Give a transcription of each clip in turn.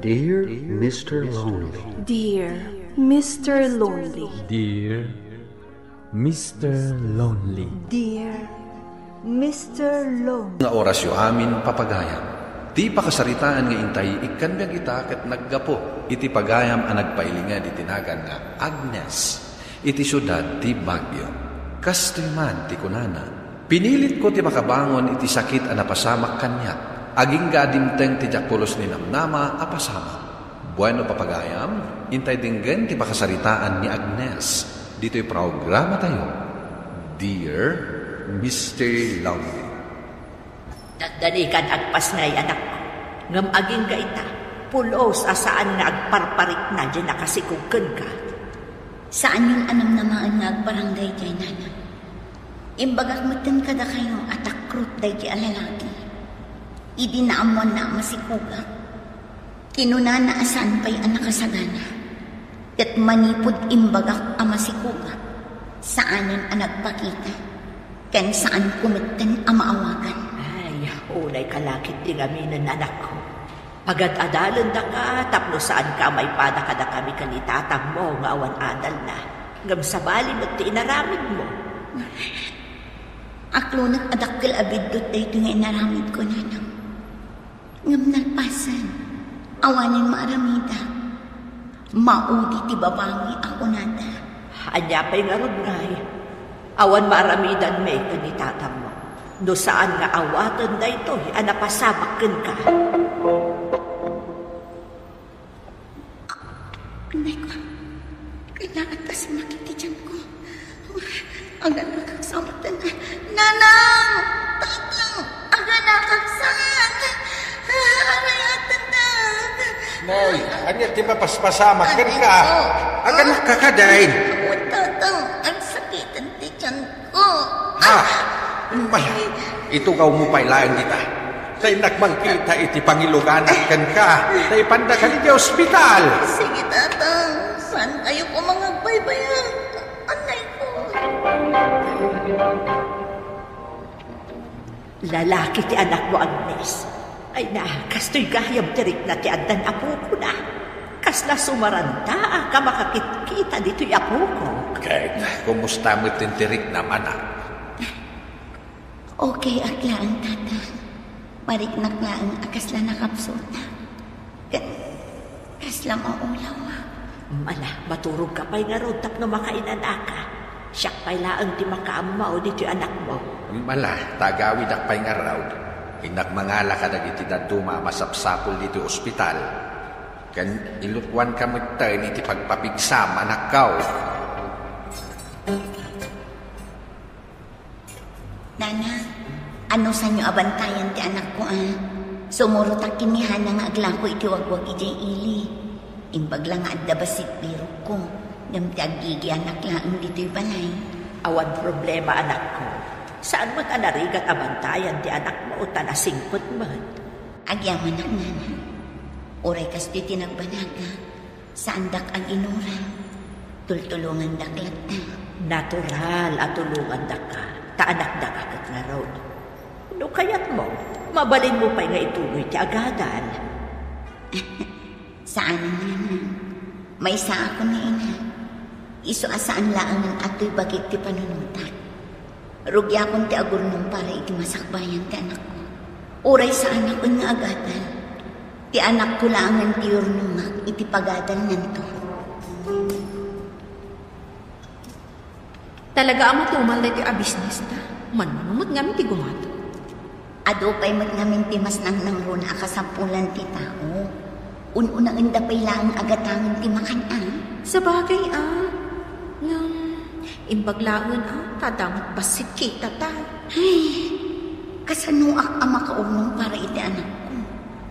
Dear Mr. Lonely. Dear Mr. Lonely. Dear Mr. Lonely. Dear Mr. Lonely. Nga orasyo amin papagayam. Ti pakasaritaan nga intay ikan biang kita ket naggapo. Iti pagayam ang nagpailingan itinagan nga Agnes. Iti syudad ti Baguio. Kastoy man ti kunana. Pinilit ko ti makabangon iti sakit ang napasamak kanya. Aging gadimteng ti jakpulos ni namnama apasama. Bueno papagayam, intay dinggen ti pakasaritaan ni Agnes. Dito'y programa tayo. Dear Mr. Lonely. Dalikan agpas ngay anak ko. Ngam aging ka ita. Pulos asaan nga agparparik na dyan nakasikugkan ka. Saan yung anam namaan nga agbarangay kay nana? Imbagak matan kada kayo at akrut day ki alalaki. Idi na amon na masikugak. Kinuna na asan pa'y anak kasagana. Kat manipod imbagak ang masikugak. Saanan ang nagpakita. Kan saan kumitten ang maawagan. Ay, ulay kalakit di gaminan anak ko. Pagad-adalan da ka, tapno saan ka may pada kada kami kanitatang mo nga awan adal na. Ngam sa bali mo't ti inaramid mo. Aklo nag-adakil abidot day ito nga inaramid ko nanang. Ngam nagpasan, awanin maaramida. Maudi ti babangi ako nada. Anya pa'y nga rod ngay. Awan maaramidan may kanitatang mo. No saan nga awatan da ito, anapasabakin ka. Anay ko, kailangan pa sumakiti dyan ko. Aga nakaksamatan na. Nanang! Tatang! Aga nakaksan! Arayatan na! Noy, anya ti mapaspasamak kan ka? Aga nakakadain. Tatang, ang sakitan ti dyan ko. Maya, ito ka umupailaan kita. Tay nagmangkita iti pangiluganak kan ka. Tay pandakan iti ospital. Sige, tatang. Saan kayo ko mga baybayan? Anay ko. Lalaki ti anak mo, Agnes. Ay na, kastoy gayam tirik na ti adan apo ko na. Kas na sumaranta ka makakit-kita dito'y apo ko. Kahit kumusta mo tintirik naman Okay, aklaan, tatang. Parik naklaan akasla nakapsota. Kasla maulaw. Mala, maturog ka pa'y nga ron tapno makainan ka. Siyak pa'y laang di makaamaw dito'y anak mo. Mala, tagawid akpay nga raw. Inagmangala ka nagiti daduma masapsapol dito ospital. Kan ilutwan ka mo tayo iti pagpapigsam anak kao. Nana, ano sa inyo abantayan ti anak ko Sumurot ang kinihan nga aglang ko iti wagwag ijay ili. Imbag lang nga adda basit biro ko. Ngam ti agigi anak lang dito'y balay. Awan problema anak ko. Saan mo't anarigat abantayan ti anak mo o tanasingpot mo? Agyaman ang nana. Uray kas di tinagbanaga. Saan dak ang inuran. Tultulungan daklat na. Natural at tulungan dak ka. Taanak dakakat nga road. No kayat mo, mabalin mo pa'y nga ituloy ti agadan. Saan ang nana? May isa ako na ina. Iso asaan laang ang ato'y bagit ti panunutan. Rugya akong ti agurnong para iti masakbayan ti anak ko. Uray sa anak ko nga agadan. Ti anak ko lang ang ti urnumag iti pagadan nanto. Talaga ang matumal na iti a business na. Manunumot ngamin ti gumato. Ado pa'y mat ngamin ti mas nang runa akasampulan ti tao. Ununang indapay lang agatangan ti makan Sa bagay ng imbaglaon tadamot basit kita tayo. Ay, kasanuak ang makaunong para iti anak ko.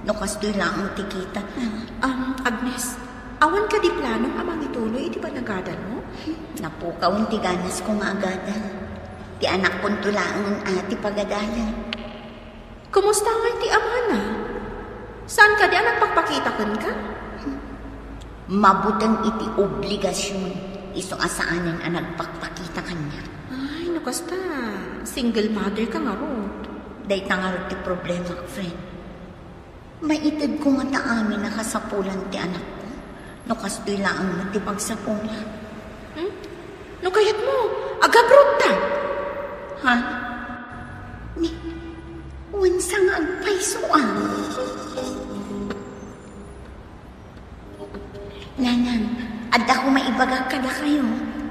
No kastoy lang ang tikita Agnes, awan ka di planong amang ituloy, iti ba nagadan mo? Napukaw ang tiganas ko nga agadan. Ti anak kong tulaan ang ati pagadalan. Kumusta nga iti amana? Saan ka di anak pagpakitakan ka? Mabutang iti obligasyon. Iso asaanan ang nagpakpakita kanya. Ay, nakasta. Single mother ka nga ro. Day tangarot ti problema, friend. Maitid ko nga ta amin nakasapulan ti anak ko. No kastoy laang mo ti pagsapulan. No kayat mo, agabrod ta. Ha? Ni, wansa nga agpaysoan. Nanang, adda ko maibagak kada kayo.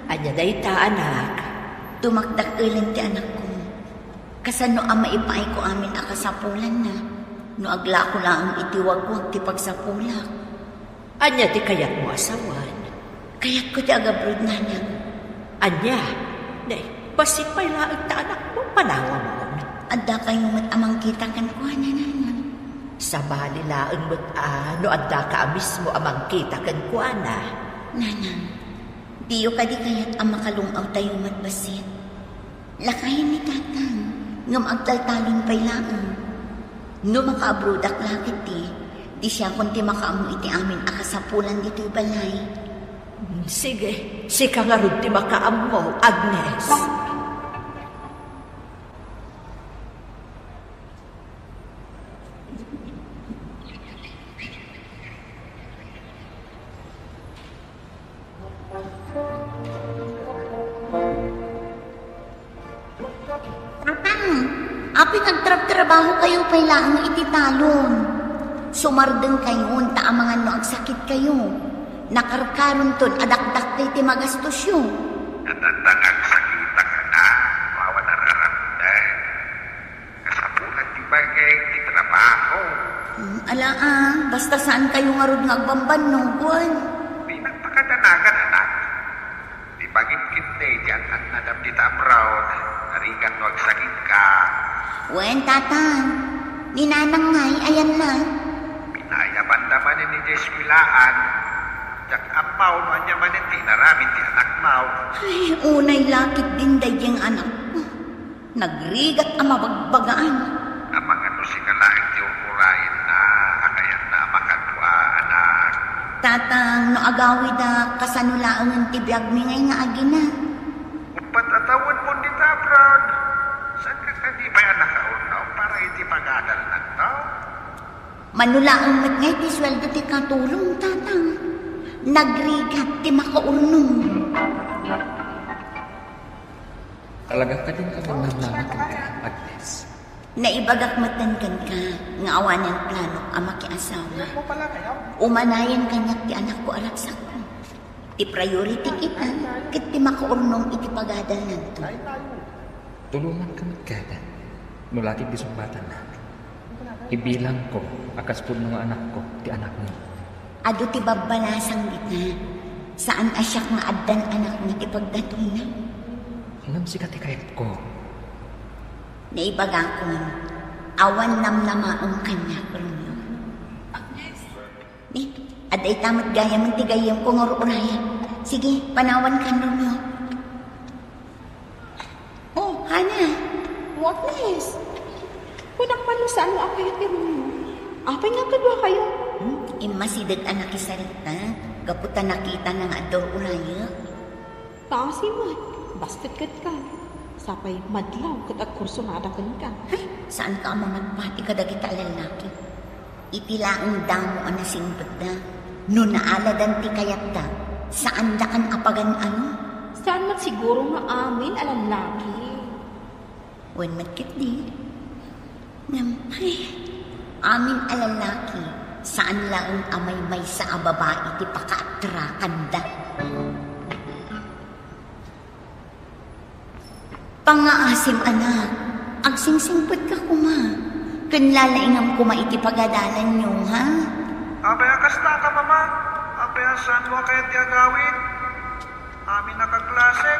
Anya day ta, anak. Tumakdak ilan ti anak ko. Kasano ang maipaay ko amin akasapulan na. No agla ko lang itiwagwag ti pagsapulak. Anya ti kayat mo asawan. Kayat ko ti agabrod, nanang. Anya, day, basit may laag ta anak mo, panawa mo. Adda kayo mat amang kita kan ko, nanang. Sa bali laang mo't no adda ka mismo amang kita kan ko, ana. Nanang, diyo ka di kayat ang makalungaw tayo mat basit. Lakayin ni tatang, ngam agtaltalon pa'y laang. No makaabrodak lakit di siya kunti makaamu iti amin akasapulan dito'y balay. Sige, sika nga rin ti makaamo, Agnes. Apit nagtrabaho kayo pa'y laang iti talon. Sumardeng kayo, ta mga no agsakit kayo. Nakarkaron ton, adakdak kayo ti magastos yun. Natandang agsakita ka na, wawa nararamdan. Kasapulan di bagay, di trabaho. Basta saan kayo nga rin nagbamban nung buwan. Di nagpakadanagan, anak. Di bagay kitne, diyan ang nadam di tamraw. Narigan no agsakit ka. Wen, tatang. Ninanang ngay, ayan na. Pinayaban naman ni Jeswilaan. Jak ampaw no anya man ti naramin ti anak mau. Ay, unay lakit din dayeng anak ko. Nagrigat ang mabagbagaan. Amang ano si kalaing ti ukurain na, akayan na makadwa, anak. Tatang, no agawi da kasanulaangan ti biyag mi ngay nga agina. Upat atawad mo di tabrod. Saan ka kadi ba yan nakaunaw para iti pag-adal na to? Manulaang mat ngay ti sweldo ti katulong, tatang. Nagrigat ti makaurnong. Talaga ka din ka naglamat ka, Agnes. Naibagak matangan ka, nga awanan plano ang makiasawa. Umanayan kanyak ti anak ko alaksak ko. Ti priority kita, kit ti makaurnong iti pagadal nanto. Tulungan ka magkada. Nulatig di sumbatan na. Ibilang ko, akas po ng anak ko, ti anak mo. Ado ti babalasang kita, saan asyak nga addan anak ni ti pagdatoy na. Alam si kati kayat ko. Naibagakon, awan namnamaong kanya, Romeo. Agnes. Ni, aday tamat gaya mong tigayam ko ngururaya. Sige, panawan ka, Romeo. Oh, Hana. Agnes. Kunak man saan mo akayat ni Romeo. Apay nga kadwa kayo. Imasidag anak isarita, kaputa nakita ng ador uraya. Taasi mo. Bastet kat ka. Sapay madlaw kat at kurso na adakan ka. Ay, saan ka mamagpati ka dagita lalaki? Itilaang damo ang nasimpad na. No naaladan ti kayat da, saan da kan apagan ano? Saan mat siguro nga amin alam laki? Wen matkit di. Ngampay, amin alalaki, saan laang amay may sa babae ti pakaatrakan da. Pangaasim anak, agsingsingpot ka kuma. Kanlalaingam kuma iti pagadalan nyo, ha? Abay akas na ka, mama. Abay saan mo kaya ti agawin? Amin nakaklase.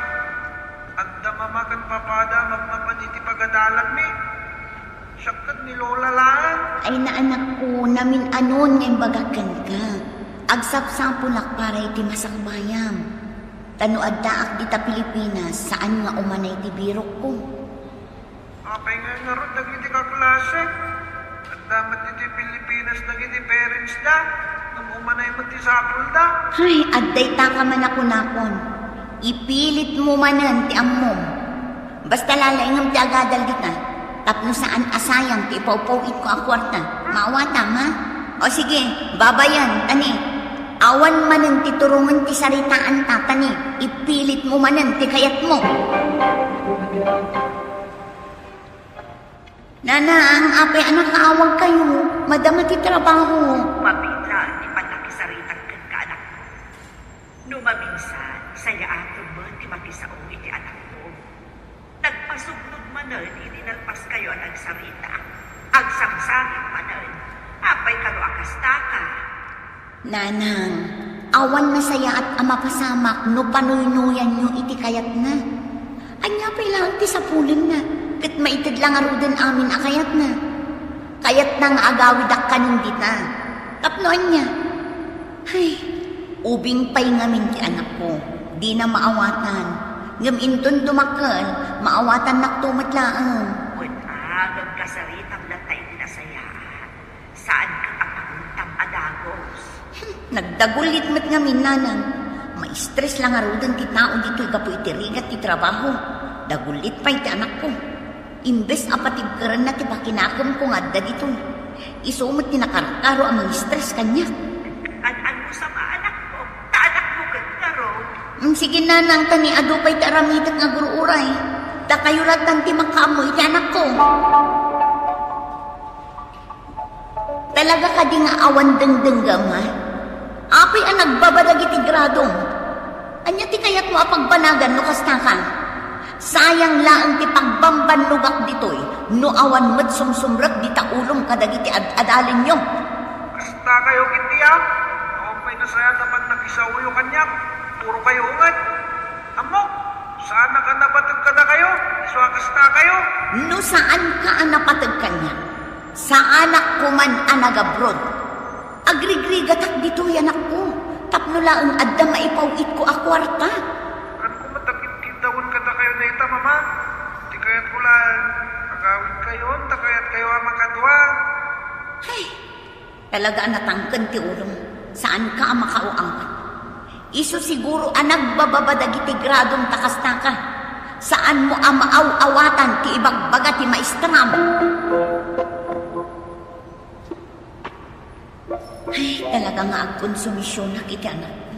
Agda mama kan papada magmapan iti pagadalan mi. Siyakad ni Lola lang. Ay na anak ko, namin anon ngayong bagakan ka. Agsapsapulak para iti masakbayam. Tano addaak dita Pilipinas, saan nga umanay ti birok ko? Apay nga nga ron, nagiti ka klase. At damat iti Pilipinas, nagiti parents da. Nung umanay mo ti sapul da. Ay, adday ta ka man ako nakon. Ipilit mo manan ti ammom. Basta lalaingam ti agadal dita. Tapno saan asayang ti ipawpawit ko ang kwarta. Maawata, ma? O sige, babayan, tani. Awan manan ti turungan ti saritaan ta, tani. Ipilit mo manan ti kayat mo. Nana, ang apay anak kaawag kayo. Madama ti trabaho. Mabila, di pa nakisaritang kan ka anak mo. Numabinsan, saya ato mo, di makisaong iti anak mo. Nagpasugnod manan, ininalpas kayo ang nagsarita. Agsangsangit manan, apay kano akasta ka. Nanang, awan na saya at amapasamak no panuynuyan nyo iti kayat na. Anya pa ilang ti sapulin na, kat maitid lang arudan amin akayat na. Kayat na nga agawid ak kanindit na. Tapnoan niya. Ay, ubing pa'y ngamin ti anak ko, di na maawatan. Ngam inton dumakan, maawatan naktumatlaan. Agam kasaritang latay dinasayaan. Saan ka kapaguntang adagos? Nagdagulit mat ngamin, nanang. Ma-stress lang arudan ti tao dito'y kapo itirigat ti trabaho. Dagulit pa'y ti anak ko. Imbes apatid karan na ti pakinakam ko nga da dito'y. Isumot ti nakarkaro ang mga stress kanya. An mo sa maanak mo? Taanak mo kagkaro? Sige, nanang, tani ado pa'y ti aramitan nga guruuray. Da kayo ratan ti makamoy ti anak ko. Talaga ka di nga awan dengdengga, ma? Apay ang nagbabadag iti gradong. Anya ti kayat mo apagbanagan no kasta ka? Sayang laang ti pagbambanlugak ditoy, no awan mat sumsumrak di ta ulong kadagiti adalin nyo. Kasta kayo kitiya. Ako pa'y nasaya naman nakisawayo kanyak. Puro kayo ungat. Amo, saan ka napatag ka na kayo? Iswa kasta kayo. No saan ka ang napatag kanya? Sa anak ko man anagabrod. Agrigrigatak dito'y anak ko. Tapno laang adda maipawit ko akwarta. Ano ko matakit kitawon ka na kayo na ita, mama? Di kaya't ko lang. Agawin kayo, takayat kayo ang makadwa. Ay, talaga natangkan ti ulong. Saan ka ang makauangkat? Iso siguro ang nagbababadag iti gradong takasta ka. Saan mo ang maaw-awatan ti ibagbaga ti maestram? Ay, talaga nga agkonsumisyon na kiti anak ko.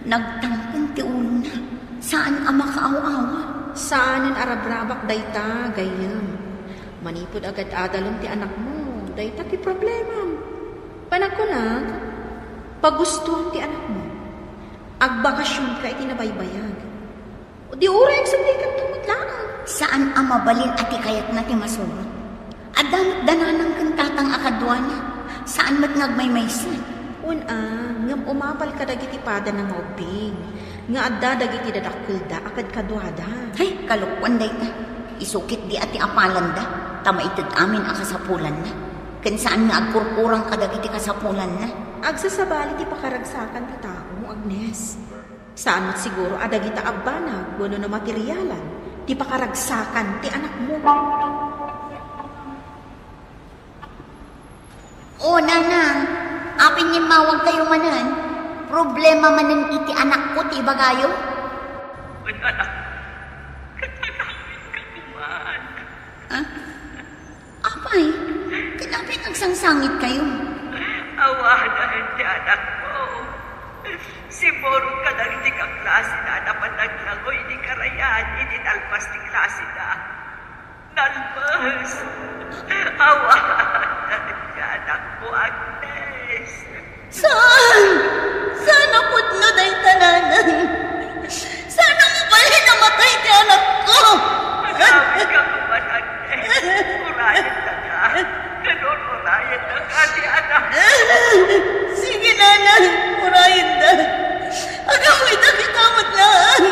Nagtangkan ti ulo na. Saan ang makaaw-awa? Saan ang arabrabak dayta, gayam? Manipod agad adalon ti anak mo. Dayta ti problema. Panagkunag, pagustuhan ti anak mo. Agbakasyon ka itinabaybayag. O di ura yung sabihin tumutlaan. Saan ang mabalin ati kayat na ti masurot? At dananang kantatang akadwa na. Saan mat ngagmaymaysa? Ngam umapal ka dagiti pada ng maubing. Nga adda dagiti dadakkulda akad kadwada. Ay, kalukwan day ta. Isukit di ati apalan da. Tamaitid amin ang kasapulan na. Kan saan nga agkurkurang ka dagiti kasapulan na. Agsasabali ti pakaragsakan ti tao, Agnes. Saan mat siguro adagita abbanag wano na materyalan ti pakaragsakan ti anak mo. O, nanang, apin niya mawag kayo manan. Problema manan iti anak ko, ti bagayo? Anak, katanawin ka kuman. Ha? Apay, kinapin nagsangsangit kayo. Awanan ti anak mo. Si Borong ka na hindi ka klase na napanaglagoy ni Karayan, hindi nalpas ni klase na. Nalpas. Awanan ti anak mo, Agnes. Saan? Saan apod no day tananan? Saan mo bali namatay ti anak ko? Marami ka kuman, Agnes. Urayan na ka. Ganon urayan na ka ti anak. Sige, nanay. Urayan na. Agawin na kitamot lang.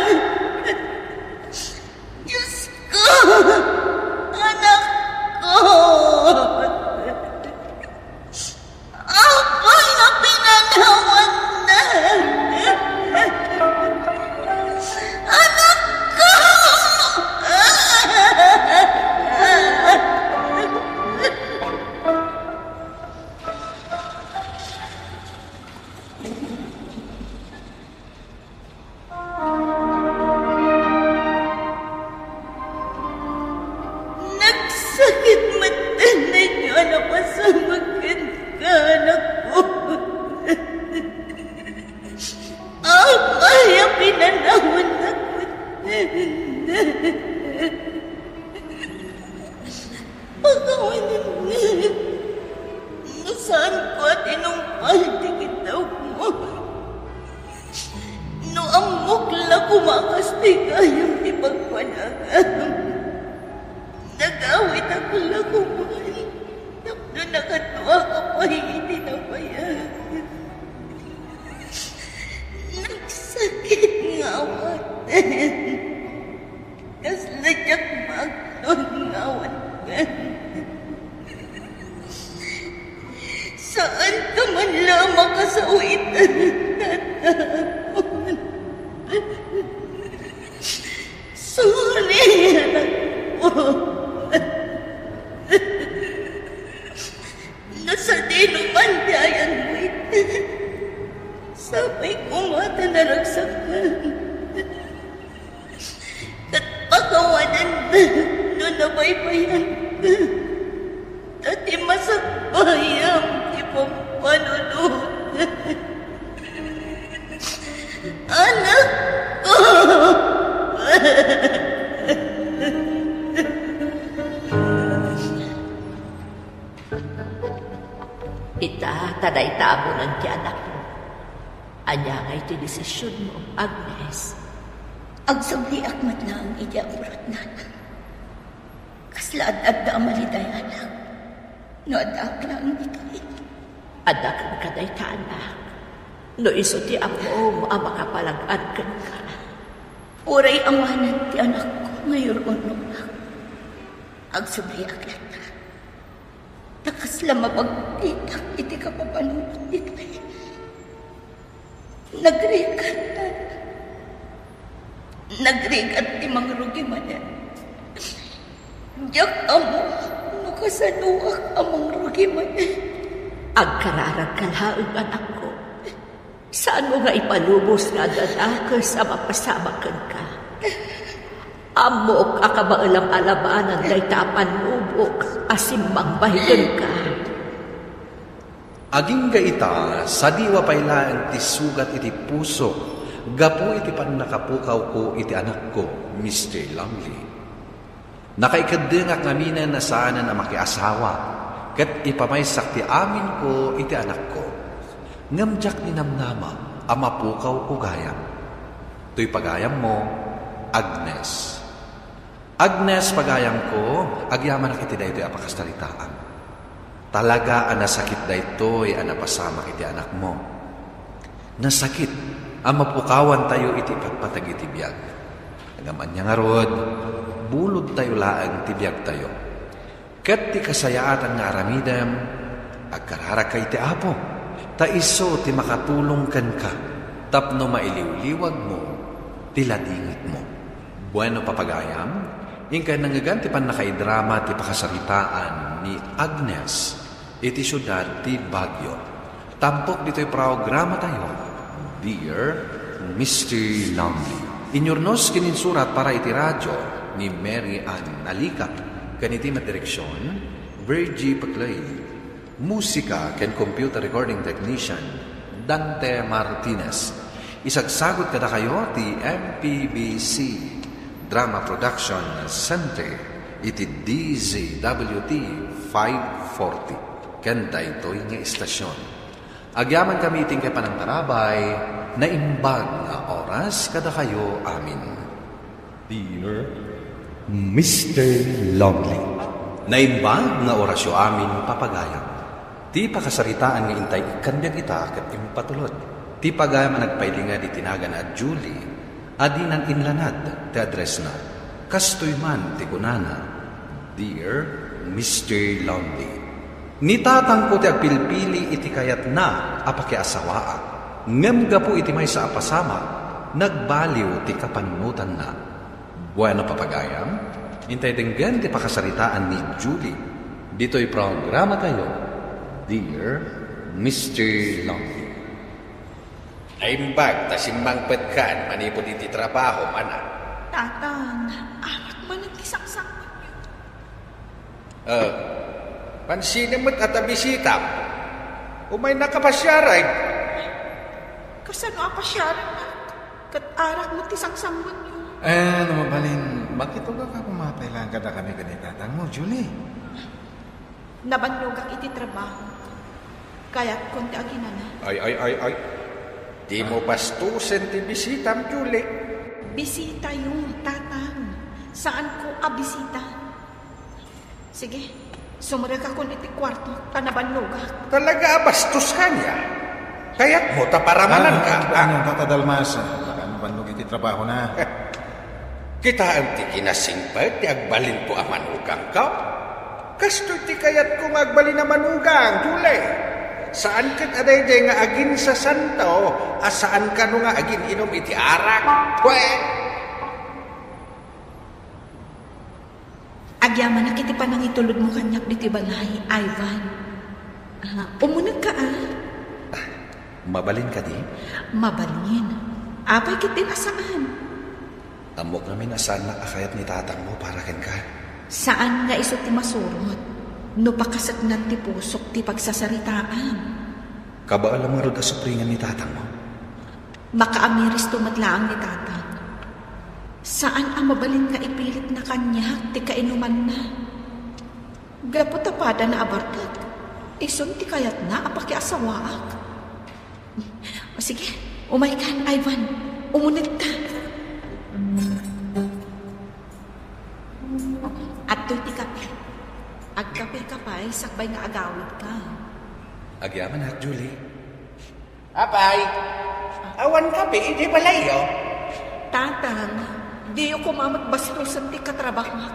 Diyos ko. Anak ko. nakatuwa ka pa hindi na bayan. Nagsakit nga awan. Kasladyak magnon nga awan. Saan ka man lamang kasawitan tatapon? Sorry, anak ko. Nasa dinuman dayan mo ito. Sabay ko mata naragsakan. At pakawanan na noon nabaybayan ka. Dati masagbayang ipampanunod. Anak ko! Taday tamo ng ti anak mo. Anya nga iti desisyon mo, Agnes. Agsabli akmat na ang idiabrot na. Kaslaad adda amaliday anak. No adda lang ito. Adda kang kaday ta anak. No iso ti amo mo ang makapalagad ka. Uray awanan ti anak ko ngayon unong. Agsabli aklat na. Takas lang mapagtitak iti kapapanunod dito. Nagrigat na. Nagrigat ti mangrugi manan. Diyak amo, nukasanuak amang rugi manan. Agkararag kalaang anak ko. Saan mo nga ipalubos nga dadakos sa mapasamakan ka? Amok akabaalam-alabanan day tapan ubok asimbang bahigan ka. Aging gaita, sa diwa pailaan ti sugat iti puso, gapu iti panakapukaw ko iti anak ko, Mr. Longley. Nakaikadengak ngaminan na saanan ang makiasawa, kat ipamaysak ti amin ko iti anak ko. Ngamjak ni namnama, ang mapukaw ko gayam. To'y pagayam mo, Agnes. Agnes, pagayam ko, agyaman iti daytoy apakastalitaan. Talaga ang nasakit daytoy ang napasama iti anak mo. Nasakit, ang mapukawan tayo iti patpatag iti biyag. Agaman niya nga rod, bulod tayo laang ti biyag tayo. Kat ti kasayaatan nga aramidam, agkarara ka iti apo. Ta iso ti makatulong kan ka, tapno mailiw-liwag mo, tiladingit mo. Bueno papagayam, ingkay nangagan ti pan nakaidrama ti pakasaritaan ni Agnes, iti syudad ti Baguio. Tampok dito'y programa tayo, Dear Mr. Longley. Inyornos kininsurat para iti radyo ni Mary Ann Alika, kaniti madireksyon, Virgie Paclay. Musika ken computer recording technician, Dante Martinez. Isagsagot kada kayo ti MPBC Drama Production Center iti DZWT 540. Kanta ito'y nga istasyon. Agyaman kami iting kay panangtarabay na imbag na oras kada kayo amin. Dear Mr. Longley. Na imbag nga orasyo amin papagayam. Ti pakasaritaan nga intay ikandyan kita kat impatulod. Ti pagayam nagpailinga di tinagan at Julie, adinan inlanad ti address na. Kastoy man ti kunana, Dear Mr. Longley. Nitatang ko ti agpilpili iti kayat na apakiasawaa. Ngem gapu iti may sa apasama, nagbaliw ti kapanunutan na. Bueno papagayam, intay denggan ti pakasaritaan ni Julie. Dito'y programa tayo, Dear Mr. Longley. Naimbag, tasimbang petkan, manipod iti trabaho, mana. Tatang, anak man nagkisaksak niyo. Pansinin mo't at abisitam. Umay nakapasyaray. Kasano apasyaran na? Kat arak mo tisangsanggon niyo. Mabalin, bakit ka pumapailan kada kami ganitatan mo, Julie? Nabanyog ang iti trabaho. Kaya't konti aginan na. Ay. Di mo bastusin ti bisitam, Julie. Bisita yung tatang. Saan ko abisita? Sige, Sumurag ako iti kwarto, tanabanluga. Talaga bastos ka niya. Kaya't mo taparamanan ka. Ano, Tata Dalmas? Bandog iti trabaho na. Kita ang ti kinasingpad, ti agbalin po ang manugang ka. Kasto ti kayat kong agbalin na manugang, Julie. Saan kat aday nga agin sa santo, asaan ka nga agin inom iti arak? Agyaman na kiti pa nang itulod mo kanyak diti balay, Ivan. Umunag ka Mabalin ka di? Mabalin. Apay kiti nasaan? Amok namin asan nakakayat ni tatang mo para ken ka. Saan nga iso ti masurot? No pakasagnan ti pusok ti pagsasaritaan. Kabaalam nga rod asupringan ni tatang mo? Makaamiris tumatlaang ni tatang. Saan ang mabalin nga ipilit na kanyak ti kainuman na? Gapotapada na abarkat. Isun ti kayat na apakiasawaak. O sige, umay ka, Ivan. Umunag ta. At to'y ti kape. Agkape ka pa'y sakbay nga agawid ka. Agyaman na, Julie. Apay, awan kape, hindi balayo. Tatang, di yung kumamot bastusan ti katrabaho.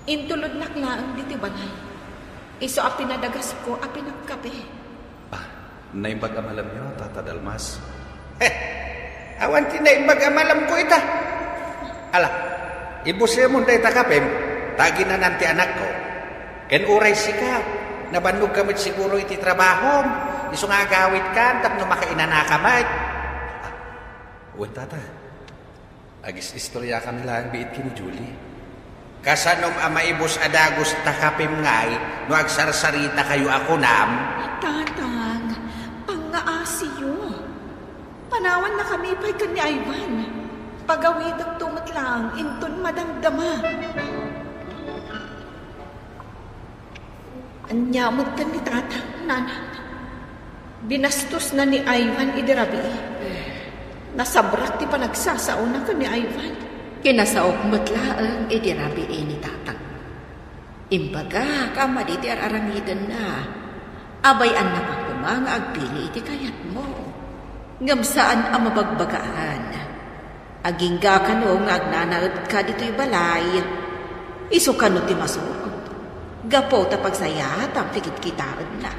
Intulod naklaan di ti balay. Iso a pinadagas ko a pinagkape. Naimbag amalam niyo, Tata Dalmas. Awan ti naimbag amalam ko ita. Ala, ibusya mo tayo takapim, tagi na nanti anak ko. Ken uray sika, nabannog kamit siguro iti trabaho. Iso nga agawit ka, tapno makainanakamay. Uwan, Tata. Agis istorya kami lang biit kini Julie. Kasanom amaibos adagos takapim ngay, no agsarsarita kayo ako nam. Tatang, pangaasiyo. Panawan na kami pa'y ka ni Ivan. Pagawid ang tumatlang, inton madamdama. Anyamot ka ni tatang, nanak. Binastos na ni Ivan idirabi. Nasabrak ti panagsasauna ka ni Ivan. Kinasaok matlaang idirabi ni tatang. Imbaga, kamadi ti ararangidan na. Abay an napagpumanga agpili iti kayat mo. Ngamsaan ang mabagbagaan. Agingga ka no nga agnanaad ka dito'y balay. Iso ka no ti masurot. Gapo ta pagsayat ang pikit-kitaan na.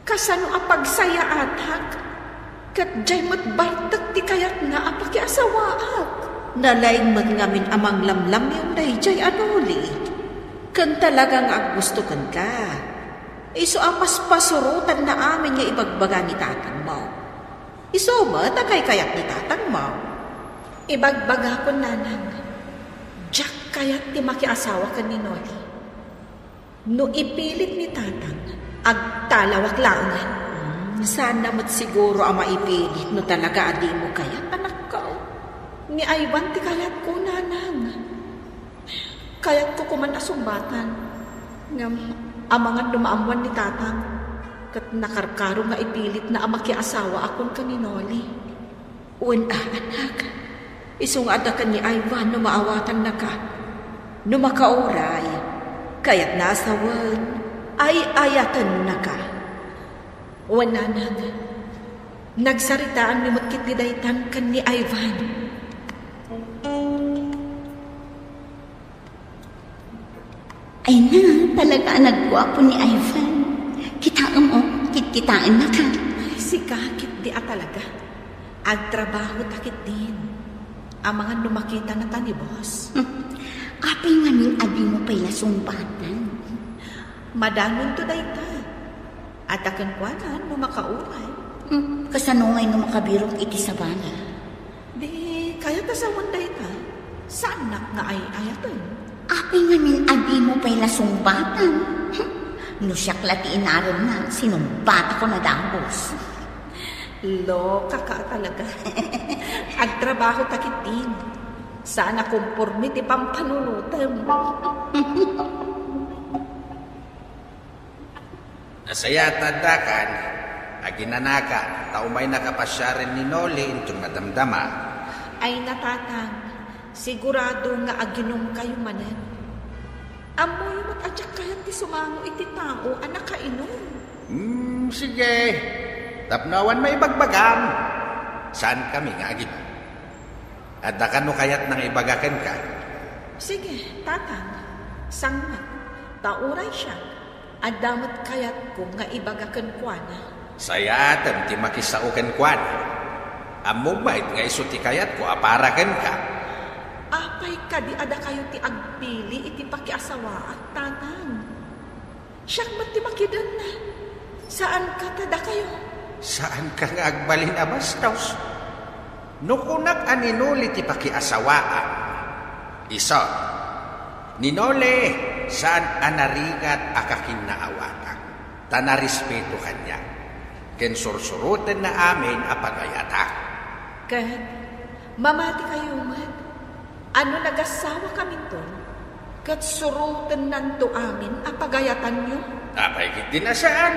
Kasano ang pagsayaatak? Kat jay matbartak ti kayat na ang pakiasawaak. Nalaing mat ngamin amang lamlam yung dayjay anuli. Kan talagang aggusto kan ka. Iso ang mas pasurutan na amin nga ibagbaga ni tatang mo. Iso ba takay kayat ni tatang mo? Ibagbaga ko nanang. Jack kayat ti makiasawa ka ni Noli. No ipilit ni tatang, agtalawak langan. Sana mat siguro ang maipilit no talaga adi mo kayat anak ko. Ni Ivan ti kayat ko, nanang. Kayat ko kuman asumbatan. Ngam, amangan dumaamuan ni tatang. Kat nakarkaro nga ipilit na amakiasawa akon ka ni Noli. Uwan anak. Isung adakan ni Ivan no maawatan na ka. No makauray. Kayat nasawan. Ay ayatan na ka. Uwan, nanang. Nagsaritaan ni matkit ni daytan kan ni Ivan. Ay na, talaga nagwapo ni Ivan. Kitaan mo, kitaan na ka. Ay, si kakit di talaga. Agtrabaho takit din. Ang mga lumakita na ta ni boss. Apay nga ning abi mo pa'y lasumbatan. Madanon to dayta. At akan kwanan no makauray. Kasano ngay no makabirok iti sabana. Di, kaya kasawan dayta. Saan nga ay ayatan? Apay nga ning abi mo pa'y lasumbatan. No siyak lati inaron na, sinumbata ko na dambos. Loka ka talaga. Agtrabaho takit din. Sana kumpormi ti pampanunutan. Nasaya tadakan, aginanaka, taumay nakapasyarin ni Noli intong madamdama. Ay natatang, sigurado nga aginom kayo manan. Amoy mo't adyak kayan ti sumango iti tao, anak kainom. Sige. Tapnawan may bagbagam. Saan kami nga agin? At dakan no kayat nang ibagakan ka? Sige, tatang. Sangmat. Tauray siya. At damot kayat ko nga ibagakan kwa na. Sayatan ti makisaukan kwa na. Amumait nga iso ti kayat ko aparakan ka. Apay ka di ada kayo ti agpili iti pakiasawa at tatang. Siyak mat ti makidan na. Saan ka tada kayo? Saan ka nga agbalin abastos? Nukunak aninuli ti pakiasawaan. Iso, ninole, saan anarigat akakin na awatan. Tanarespeto kanya. Ken sursurutan na amin apagayata. Kat, mamati kayo mat. Ano nagasawa kami to? Kat surutan nanto amin apagayatan nyo? Apay kiti na saan?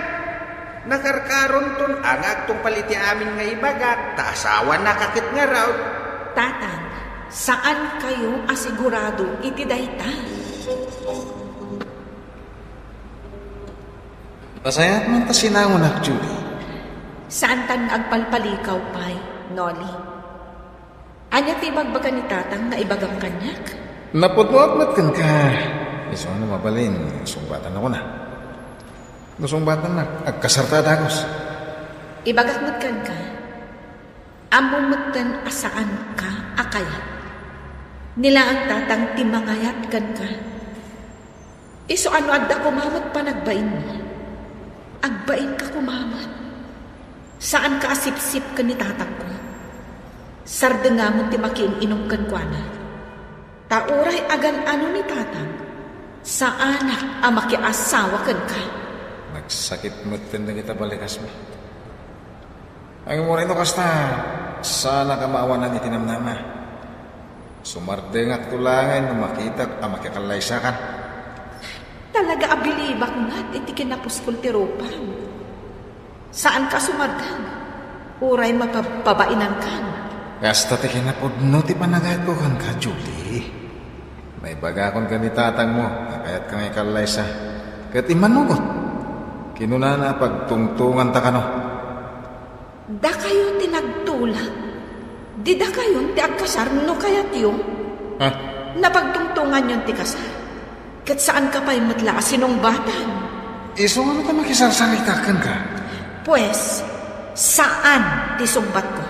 Nakarkaron ton angag tong paliti amin nga ibagak, taasawa na kakit nga raw. Tatang, saan kayo asigurado iti dayta? Pasayat man ta sinangon ak, Julie. Saan tan agpalpalikaw pay, Noli? Anya ti bagbaga ni tatang na ibagang kanyak? Naputwat kan ka. Iso ano mabalin, sumbatan ako na. Sumbatan na, agkasarta dagos. Ibagakmat ka. Amumutan asaan ka akayat. Nila ang tatang timangayat kan ka. Iso ano adda kumamat pa nagbain mo? Agbain ka kumamat. Saan ka asip-sip ka ni tatang ko? Sardengamon ti makiin-inom kan kwa na. Tauray agan ano ni tatang. Sa anak ang makiasawa kan ka. Nagsakit mo't tanda kita balikas mo. Ang mo rin kasta, sana ka maawanan ni tinamnama. Sumardeng at tulangan na makita ang makikalaysakan. Talaga abilibak nga't iti kinapuskol ti ropang. Saan ka sumardeng? Uray mapabainan kan. Kasta ti kinapudno ti panagayat ko kan ka, Julie. May bagakon ka ni tatang mo, kayat ka ngay kalaysa. Kat imanugot. Kinuna na pagtungtungan ta ka no. Da kayo tinagtulak. Di da kayo ti agkasar no kayat yung. Ha? Napagtungtungan yung ti kasar. Kat saan ka pa'y matla sinong batan? Iso ano ka makisarsaritakan ka? Pues, saan ti sumbat ko?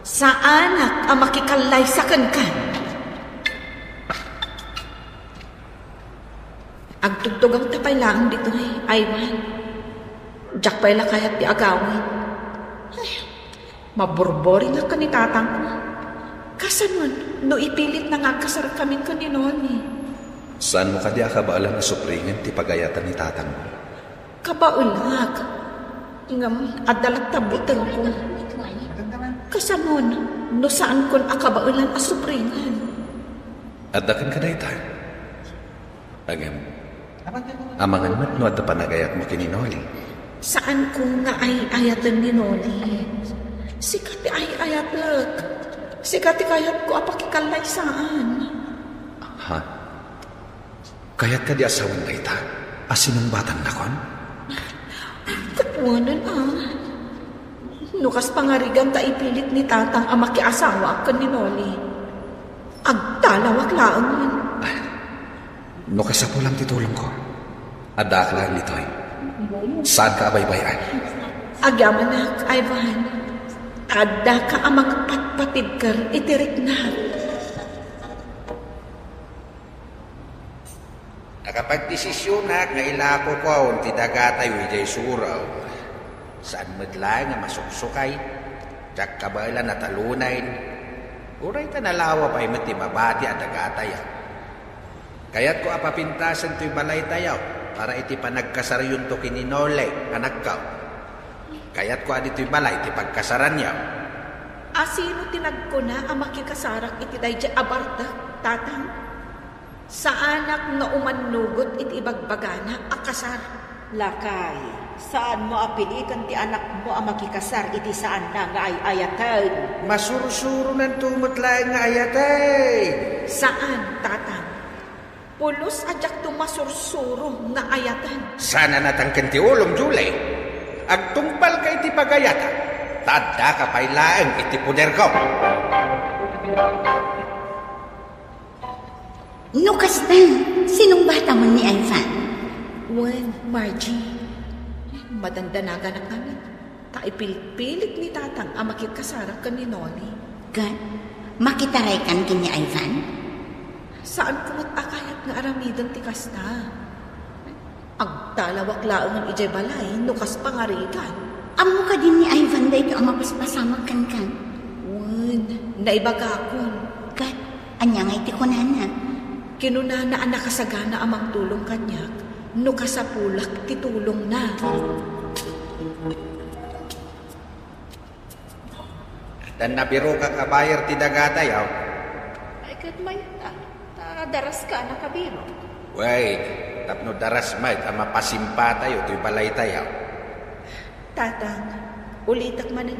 Saan ang makikalaysakan ka? Agtugtugang tapay lang dito Ivan. Diyak pa'y lakayat di agawin. Ay, maburbori nga ka ni tatang ko. Kasanon, no ipilit na nga kasar kami ka ni Noni. Saan mo ka di akabaalan na supringan ti pagayatan ni tatang mo? Kabaulag. Ingam, adalat tabutan ko. Kasanon, no saan kon akabaulan asupringan. Adakan ka na ita. Agam, amangan mo't no adda panagayat mo kininoli. Saan ko nga ay ayatan ni Noli? Sikati ay ayatak. Sikati kayat ko apakikalay saan. Ha? Kayat ka di asawan na ita? Asinong batan na kon? Katwanan Nukas pangarigan ta ipilit ni tatang ang makiasawa ka ni Noli. Agdalawak laang yun. Nukas po lang titulong ko. Adak lang nito'y. Saan ka abaybayan? Agyaman na, Ivan. Ada ka amang patpatid kar itirik na. Nakapagdesisyonak nga ilako ko ti dagatay wijay suraw. Saan madla nga masuksukay, tsak kabailan na talunayin. Uray ta nalawa pa'y matimabati at dagatay. Kaya't ko apapintasan to'y balay tayaw para iti panagkasaryon to kininole, anak ka. Kaya't ko adito'y balay iti pagkasaran niya. Asino tinagko na ang makikasarak iti dayja abarta, tatang? Sa anak na umanugot iti ibagbagana akasar. Lakay, saan mo apilitan ti anak mo ang makikasar iti saan na nga ay ayatan? Masursuro ng tumutlaing nga ayatay. Saan, tatang? Pulos adyak masursuro nga ayatan. Sana natangkan ti ulom, Julie. Agtungpal ka iti pagayata. Tadda ka pailaang iti puder ko. Nukas na, sinong bata mo ni Ivan? Wen, Margie. Madandanaga na kami. Taipil-pilit ni tatang ang makikasarak ka ni Noli. Gan, makitaray kan kini Ivan? Saan kumot akayat nga aramidan ti kasta? Agtalawak laong ang ijay balay, nukas pangarigan. Amo ka din ni Ivan day ka mapaspasamag kan. Wen, naibagakon. Gan, anya nga iti kunana. Kinunana ang nakasagana amang tulong kanyak, nukasapulak titulong na. Dan nabiro ka kabayar ti dagata yaw. Ay, kat may daras ka na kabiro. Wait, tapno daras may mapasimpa tayo, ito'y balay tayo. Tatang, ulitak manin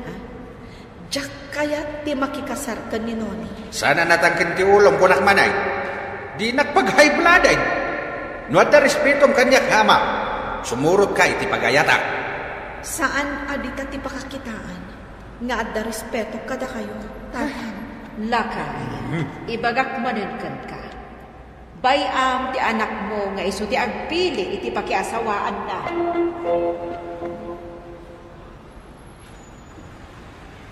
Jack kaya ti makikasar ka ni Noni. Sana natangkin ti ulong kunak manay. Di nagpag-high blooded. No at respetong kanyak hama. Sumurot ka iti pagayata. Saan adita ti pakakitaan? Nga adda respeto kada kayo, tatang. Lakay, ibagak manunkan ka. Bayam ti anak mo nga iso ti agpili iti pakiasawaan na.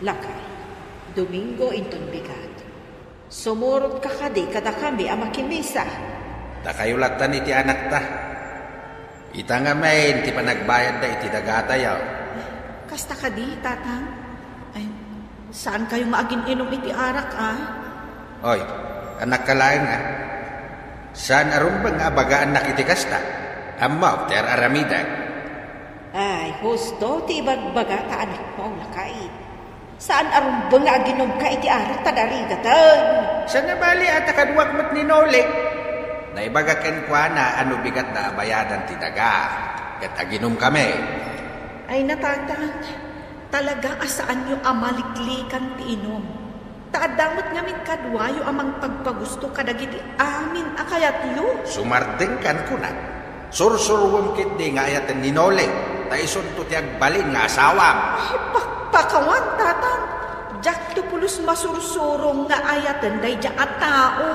Lakay, Domingo inton bigat. Sumurot ka kadi kada kami ang makimisa. Takayulatan iti anak ta. Ita nga main ti panagbayad da iti dagata yaw. Kasta kadi, tatang. Ay, saan kayo maagin inom iti arak, Oy, anak ka laing Saan arumbang nga baga anak iti kasta? Amaw ter aramida. Ay, husto ti ibagbaga ta anak mo, lakay. Saan arumbang nga ginom ka iti arak tadarigatan? Saan nabali at akadwak mat ni Noli? Naibagakan kwa na ano bigat na abayadan ti daga. Kat aginom kami. Ay natatang, talaga asaan yung amaliklikan ti inom. Taadamot ngamin kadwayo amang pagpagusto kadagiti amin akayat yu. Sumardeng kan kuna. Sursurwam kit di nga ayatan ni Noli. Taison to ti agbalin nga asawam. Ay, pakawan, tatang. Jak tupulos masursurong nga ayatan day ja at tao.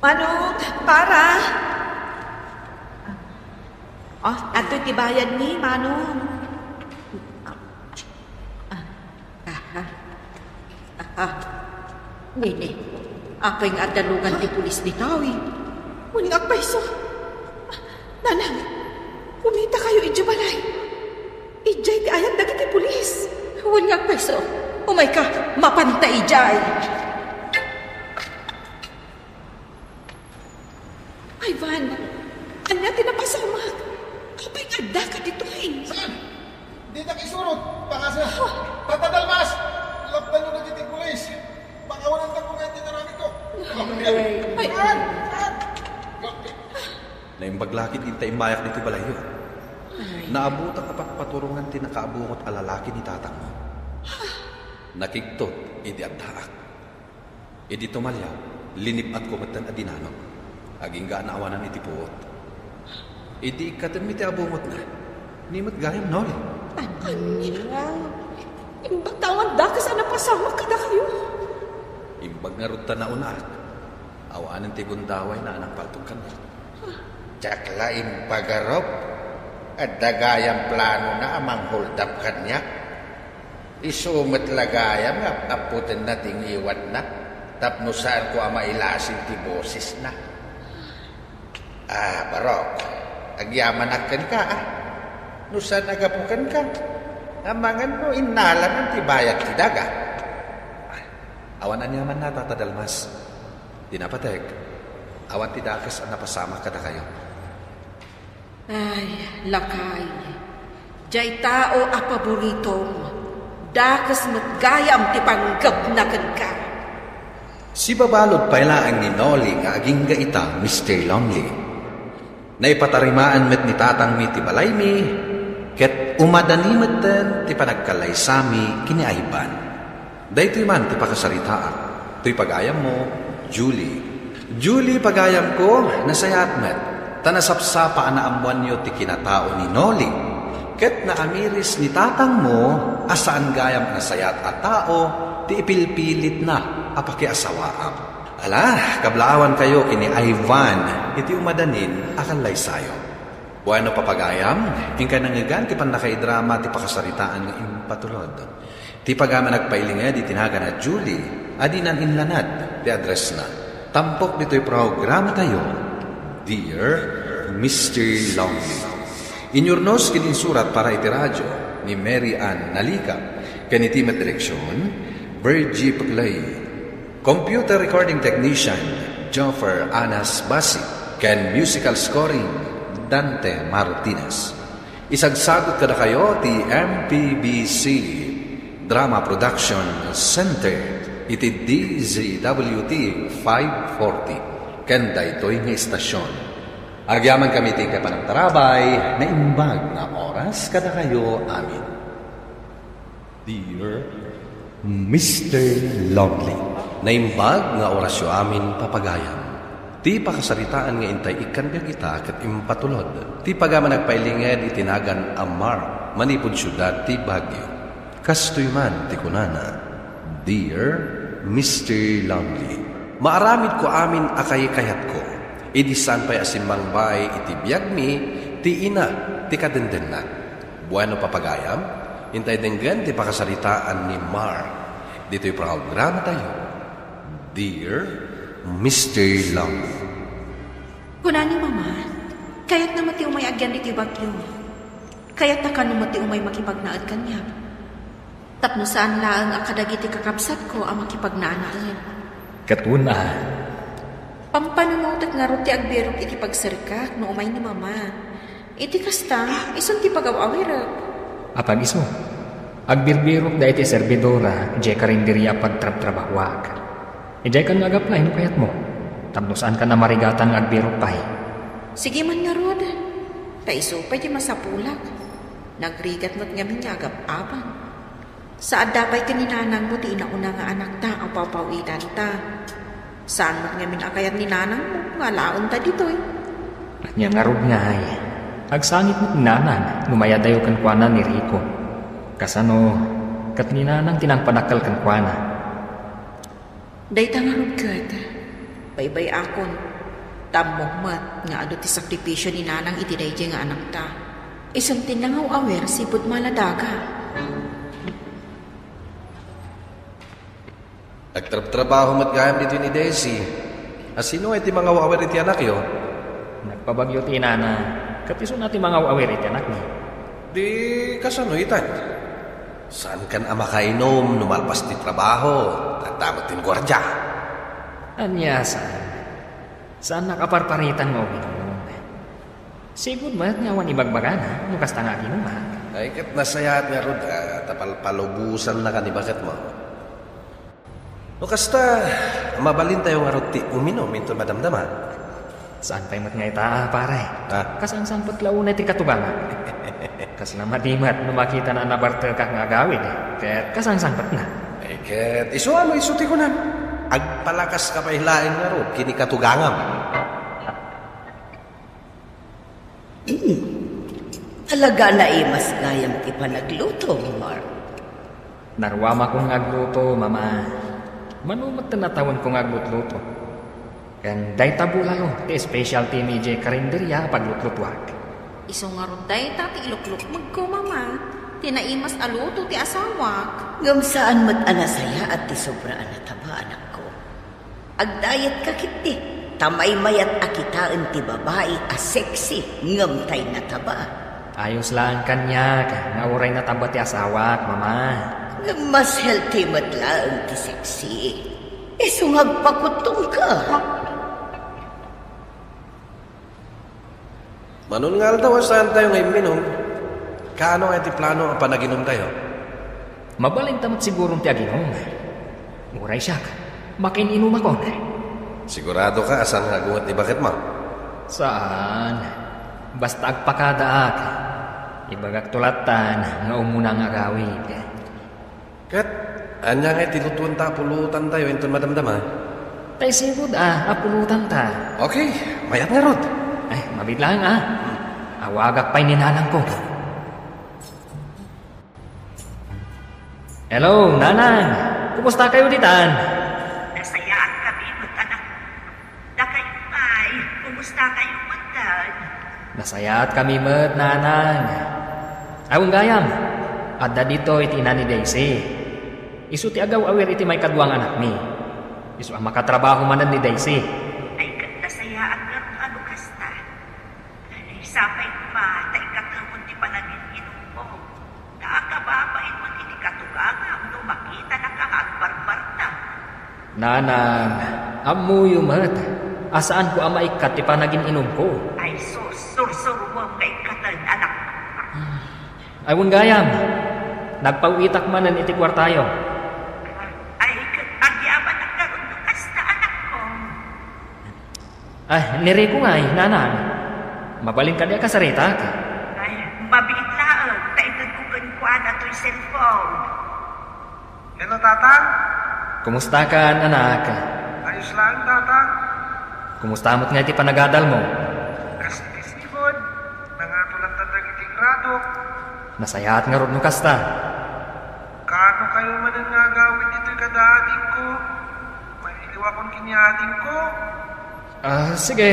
Manong, para. Ato tibayad ni Manong. Nini, apay nga dalugan ti pulis ni Tawi. Muni nga paiso. Nanang, kumita kayo ijabalay. Ijay ti ayat dagiti pulis. Muni nga paiso. Umay ka, mapanta ijay. Ivan, anya tinapasamag. Kapay nga da ka dito ay. Saan? Di na kisurot. Pakasa. Tatadalmas. Lakban nyo na diting pulis. Pakawalan ka kung hindi naramit ko. Ay, Naimbaglakit intay mayak nito balayo. Naabuta kapat paturungan ti nakaabungot alalaki ni tatang mo. Nakigtot, idi agdaak. Idi tumalyaw, linip at kumatan adinanok. Aging gaanaawanan iti puot. Idi ikatan mi ti abungot na. Nimot gayam nol. Anya, imbag tawan da ka sana pasama ka na kayo. Imbag nga ruta na unak. Awanan ti gundaway na anak paltukan. Jakla impagarop. At dagayang plano na amang hold up kanya. Isumit lagayam nga aputin na ting iwan na. Tapno saan ko ama ilasin ti boses na. Barok. Agyaman akan ka Nusan agapukan ka. Amangan mo inalan ng tibayat ti daga. Awan anyaman na tatadalmas. Dinapatek. Awan ti dakas ang napasama kada kayo. Ay, lakay. Jay tao a paborito. Dakas matgayam ti panggap na ka. Si babalod pailaan ni Noli nga aging gaita, Mr. Longley. Naipatarimaan met ni tatang mi ti balay mi, ket umadanimet den ti panagkalaysami kini Ivan. Daytoy man ti pakasaritaan, to'y pagayam mo, Julie. Julie, pagayam ko, nasayat met. Tanasapsapa na amuan nyo ti kinatao ni Noli. Ket na amiris ni tatang mo, asaan gayam nasayat at tao, ti ipilpilit na apakiasawaam. Ala, kablaawan kayo kini Ivan, iti umadanin akalay sayo. Bueno papagayam, ingka nangigan ti panakaidrama ti pakasaritaan ng impatulod. Ti pagama nagpailinga di tinaga na Julie, adinan inlanad, ti address na. Tampok dito'y programa tayo, Dear Mr. Longley. Inyurnos kininsurat para iti radyo ni Mary Ann Nalika, kaniti met direksyon, Virgie Paglay. Computer recording technician, Joffer Anas Basi, ken musical scoring, Dante Martinez. Isagsagot kada kayo ti MPBC Drama Production Center iti DZWT 540 kenda ito'y nga istasyon. Agyaman kami ti kapanagtarabay na imbag na oras kada kayo amin. Dear Mr. Longley, Naimbag nga orasyo amin papagayam. Ti pakasaritaan nga intay ikan biya kita kat impatulod. Ti pagama nagpailinged itinagan Amar, manipod syudad ti Baguio. Kastoy man ti kunana, Dear Mr. Longley, maaramid ko amin akay kayat ko. Idisan pa'y asimbang bay iti biyag mi, ti ina, ti kadenden na. Bueno papagayam, intay denggan ti pakasaritaan ni Mar. Dito'y programa tayo, Dear Mr. Longley. Kunani mama, kayat na mati umay agyan iti bagyo. Kayat na kanu mati umay makipagnaad kanya. Tapno saan laang akadagiti kakabsat ko ang makipagnaanaan. Katuna. Pampanunutat nga ruti agberok iti pagsarikak no umay ni mama. Iti kasta, isun ti pag-awawirap. Apag iso, agbirbirok da iti servidora, ije karinderya pagtrab-trabahwag. Ije kan nagaplay no kayat mo. Tapno saan ka na marigatan nga agbirok pa'y. Sige man nga rod. Paiso pa di masapulak. Nagrigat mo't nga minyagap-abang. Saad dapay kaninanang mo ti inauna nga anak ta ang papawilan ta. Saan mo't nga minakayat ni nanang mo nga laon ta dito'y. At niya nga rod nga ay. Agsangit mo't nanang numayadayo kan kuana ni Rico. Kasano kat ni nanang tinangpanakal kan kuana. Dayta nga rod kat. Baybay akon. Tamok nga ado ti sakripisyo ni nanang iti dayjay nga anak ta. Isang tinangaw awer sipud maladaga. Nagtrabaho mat gayam dito ni Daisy. Asino ay ti mga wawer iti anak yo? Nagpabagyo ti nana. Katiso na ti mga wawer iti anak ni. Di kasano itan? Saan kan ama kainom, numalpas ti trabaho, at damot tin gwardya? Anya saan nakaparparitan mo ginom? Sigud mat nga wan ibagbagana, nukas nga ginom ha? Ay kat nasayat nga rod, tapalpalubusan na kanibagat mo. No kasta, mabalin tayo nga rod ti uminom, ito madamdama. Saan pa'y mat nga ita, pare? Ha? Kasang patlauna ti katubanga. Kas na matimat, numakita na nabarter ka nga gawin eh. Kaya kasang pat na. Ay kat, isuti ko na. Agpalakas ka pa hilain nga rod, kini katugangam. Talaga na imas gayam ti panagluto, Mark. Narwama kong agluto, mama. Manumat na natawan kong aglutluto. Kan day tabulalo, ti specialty ni J. Karinderya paglutlutwag. Iso nga ron dayta ti ilukluk magko, mama. Tinaimas aluto ti asawak. Gamsaan mo't anasaya at ti sobraan na taba, anak ko. Agdayat ka kiti. Tamay mayat akitaan ti babae a sexy, ngamtay na taba. Ayos lang kanya, nga uray na taba ti asawak, mama. Mas healthy matlaan ti sexy. Isungag pakutong ka. Manon nga daw, saan tayo ngayon minom? Kaano nga ti plano ang panaginom tayo? Mabaling tamat sigurong ti aginom. Uray siya ka, makininum ako. Sigurado ka, asan nga gungat ni bakit mo? Saan? Basta agpakadaak. Ibagak tulatan nga umunang agawid. Kat, anya nga tilutuan ta pulutan tayo, inton madamdama. Tay sigod apulutan ta. Okay, mayat nga rod. Ay, mabiglang Awagak pa'y ninanang ko. Hello, Nanang. Kumusta kayo ditan? Nasayaan kami, anak. Kayo ay, kumusta kayo, matan? Nasayaat kami, Nanang. Awang gayam. Adda dito iti ina ni Daisy. Isu ti agaw awir iti may kadwang anak mi. Isu ang makatrabaho manan ni Daisy. Ay nasayaan nga ano kasta. Ay sapay pa, tay katamon ti panagin-inom mo. Nakakababain mo iti katugangam no makita nakahagbarbar na. Nanang, amuyo mat. Asaan ko ang maikat ti panagin-inom ko? Ay sursur mo kay katan anak. Awang gayam. Nagpawitak manan iti kwartayo. Ay, agyaman ang karoon ng kasta anak ko. Ay, nire ko nga Nanang. Mabalin ka niya kasarita ka. Ay, mabiglaan. Taitagkugan ko na to'y cellphone. Hello, tatang? Kumusta ka, anak? Ayos lang, tatang. Kumusta mo't nga iti panagadal mo? Kasi-kisigod. Nangatulad na nagiting radok. Nasayaat nga rod no kasta. Kano kayo man ang nagawin dito'y kadaating ko? Mailiwa kong kinyating ko. Sige.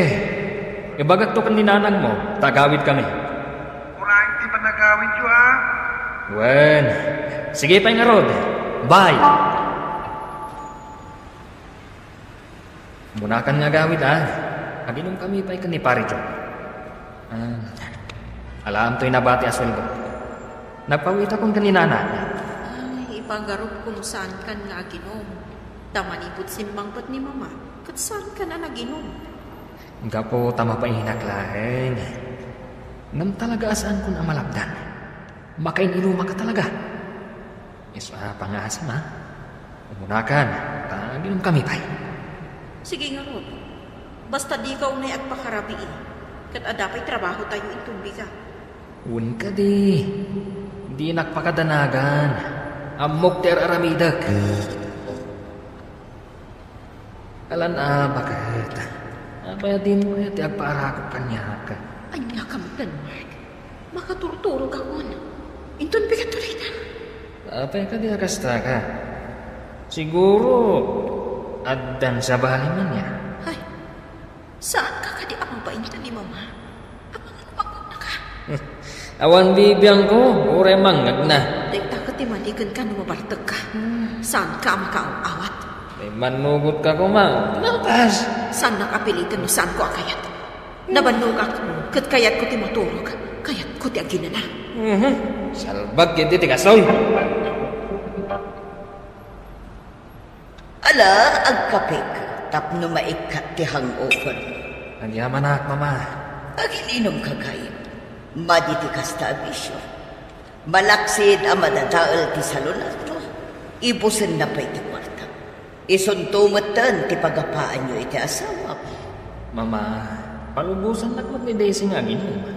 Ibagak to kan ninanang mo. Tagawid kami. Kurain di ba nagawin nyo, Wen. Sige pa nga rod. Bye. Munakan nga gawid, Aginom kami pa'y kanipari dyan. Alam to'y nabati asweldo. Nagpawit akong kaninana. Ay, ipagarop kung saan ka nga aginom. Tamanipot simbangpat ni mama. Kat saan ka na naginom? Nga po tama pa inaklahin. Ngam talaga asaan ko na malabdan. Makain inuma ka talaga. Isa pangasam Umunakan. Taginom kami pa'y. Sige nga Rod. Basta di ka unay at pakarabiin. Kat adapay trabaho tayo intumbi ka. Un ka di. Di nakpakadanagan. Amok ter aramidak. Alan bakit? Apaya din mo ti agpaarakot kanya ka. Anya ka magdanmag. Makaturturo ka kun. Intun bigat tulitan. Apaya ka di akasta ka. Siguro addan sa bali man niya. Ay, saan ka kadi amang painta ni mama? Amang ano na ka? Awan bibiyang ko, ure mangag na. Dahil takot imanigan ka na mabartag ka. Saan ka makaawat? May manugot ka ko, ma. Napas. Saan nakapilitan mo saan ko akayat? Nabannog ako, kat kayat ko ti maturog. Kayat ko ti aginana. Salbag yun ti kasoy. Ala, agkapik. Tapno maikat ti hangover. Nagyaman ak, mama. Agininom ka kayo. Maditi kasta abisyo. Malaksid ang madadaal ti salunat mo. Ibusin na pa iti kwarta. Isuntumatan ti pagapaan nyo iti asawa mo. Mama, palubusan nagmat ni Daisy nga ginuma.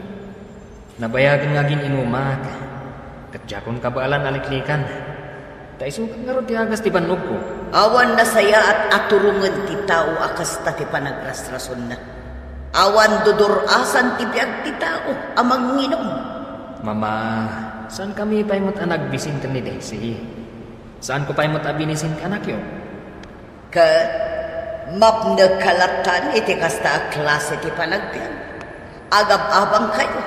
Nabayagan nga ginumak. Katjakon kabaalan aliklikan. Taisukat nga ro ti agas ti banog ko. Awan na saya at aturungan ti tao akas ta ti panagrasrason na. Awan dudurasan ti biag ti tao amang nginom. Mama, saan kami paimot anagbisin ka ni Daisy? Saan ko paimot abinisin ka anak yun? Kat, mapnagkalatan iti kasta klase ti panagbiag. Agab-abang kayo.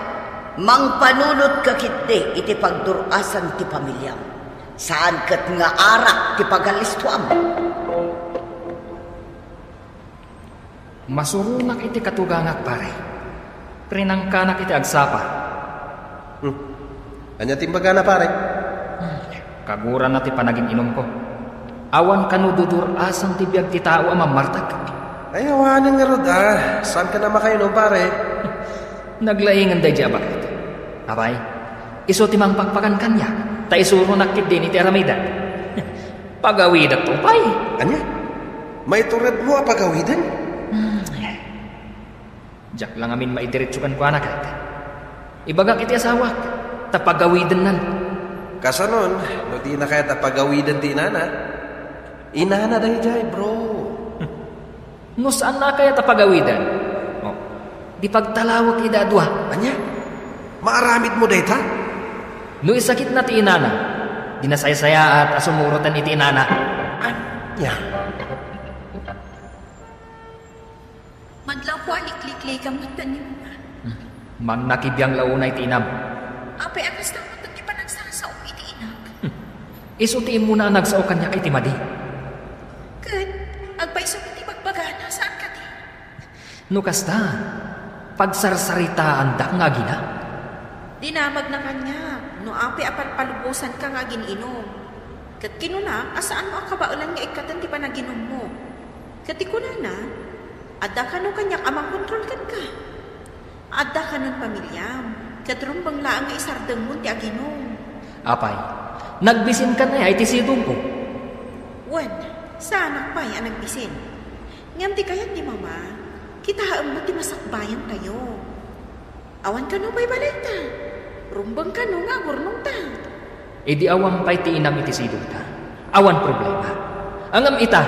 Mang panunot kakitde iti pagdurasan ti pamilyam. Saan kat nga arak ti pagalistuam? Masurunak iti katugangak pare. Prinangkanak iti agsapa. Anya timbaga na pare? Kaguran na ti panaging inom ko. Awan kanududur asang ti biag ti tao ang mamartag. Ay, awanan nga rod Saan ka na makainom pare? Naglaingan day di abakit. Abay, iso ti mang pagpagan kanya. Ta isuro nakit din iti aramidan. Pagawidat to pay. Anya? May turad mo pagawidan? Jak lang amin maidiretsukan ko anak at. Ibagak iti asawak. Tapagawidan nan. Kasanon, no di na kaya tapagawidan ti inana. Inana dahi jay bro. No saan na kaya tapagawidan? O, di pagtalawag idadwa. Anya? Maaramid mo dayta? No isakit na ti inana, dinasaysaya at asumurutan iti inana. Anya? Madlaw po aliklikli ka matan ni Mama. Man nakibiyang launay ti inam. Apay akas na matan di pa nagsasaw iti inak. Isutiin mo na nagsao kanya kay Timadi. Kat, agpaisok iti magbagana saan ka di? No kasta, pagsarsaritaan da nga gina. Dinamag na kanya, no api apal palubusan ka nga gininom. Kat kinuna, asaan mo ang kabaulan nga ikatan di pa naginom mo. Kat ikuna na, adda ka no kanyak amang kontrol kan ka. Adda ka nun pamilyam, kat rumbang laang nga isardang mo ti aginom. Apay, nagbisin ka na ay tisidong ko. Wan, sa anak pa ang nagbisin. Ngam di kayat ni Mama, kita haam mo ti masakbayan tayo. Awan ka no ba'y balita? Rumbang ka no nga gurnong ta. E di awang pa'y ti inam iti sidong ta. Awan problema. Angam ita,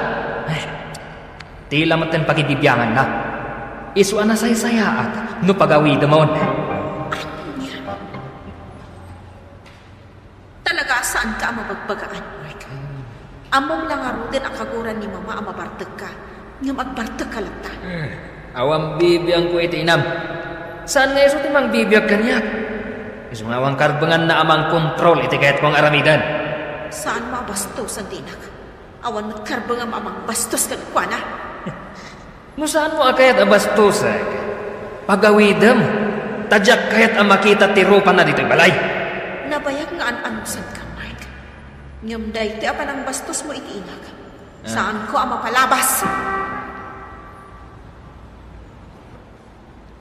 tila matan pakibibiyangan na. Isuan na saysayaat no pagawi damon. Talaga saan ka mabagbagaan, Mark? Among lang arudin ang kaguran ni Mama ang mabartag ka. Ngam agbartag ka lang ta. Awang bibiyang ko iti inam. Saan nga iso timang bibiyag kanyak? Iso nga awang karbangan na amang kontrol iti kahit kong aramidan. Saan mabastos ang dinak? Awan magkarbangan amang bastos ka nagkwana. No saan mo akayat abastos ay? Pagawidam, tadyak kayat ang makita tirupan na dito'y balay. Nabayag nga an-anusan ka, Mark. Ngam day ti apan ang bastos mo iti inak. Saan ko ang mapalabas?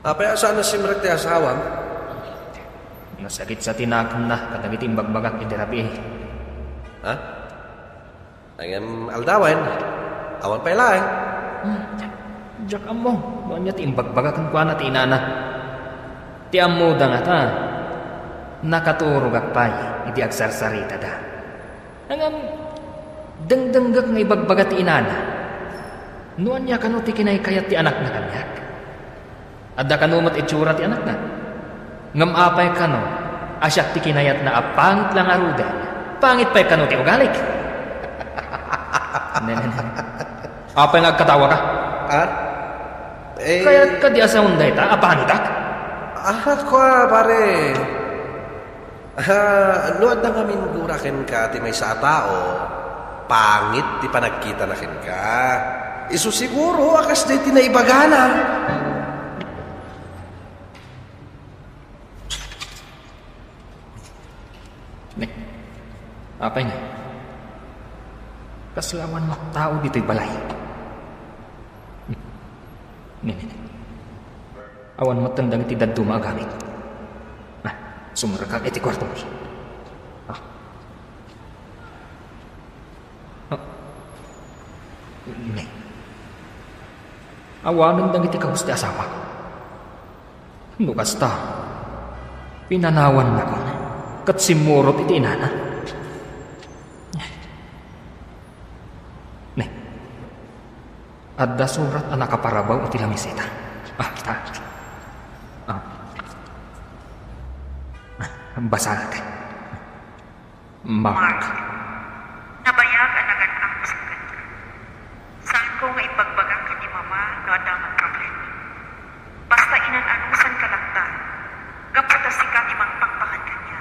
Apay saan na simrek ti asawam? Nasakit sa tinakam na kadagiting bagbagak iti rabi. Ha? Ayam aldawan. Awan pa'y laeng. Diyak mo, doon niya ti imbagbagakan ko na ti inana. Ti amo da nga ta. Nakaturog akpay, iti agsarsarita da. Nangam, dengdenggak nga ibagbaga ti inana. Nuan niya kano ti kinay kayat ti anak na kanyak. Adda kanumat itsura ti anak na. Ngam apay kano, asyak ti kinayat na apangit lang arudan. Pangit pa'y kano ti ugalik. Apay nga agkatawa ka? Kaya't ka di asa unday ta, apanitak? Pare. Nuad na ngamin gurakin ka ti may sa tao, pangit ti panagkita na kin ka. Isu siguro, akas day tinaibagana. Apay nga. Kaslawan mo tao dito'y balay. Nini. Awan mo tandang iti dadto maagamit. Sumarakag iti kwarto mo. Nini. Awanan dang iti kahus ti asawa ko. Nukasta. Pinanawan na ko. Kat simurot iti inana. Adda surat ang nakaparabaw iti lamisita. Kita. Basa natin. Mark, nabayag ang naganang sa kanya. Saan ko nga ipagbagang ka ni Mama no adamang problema. Basta inananusan ka lang ta. Gaputa si kang imang pakpakan kanya.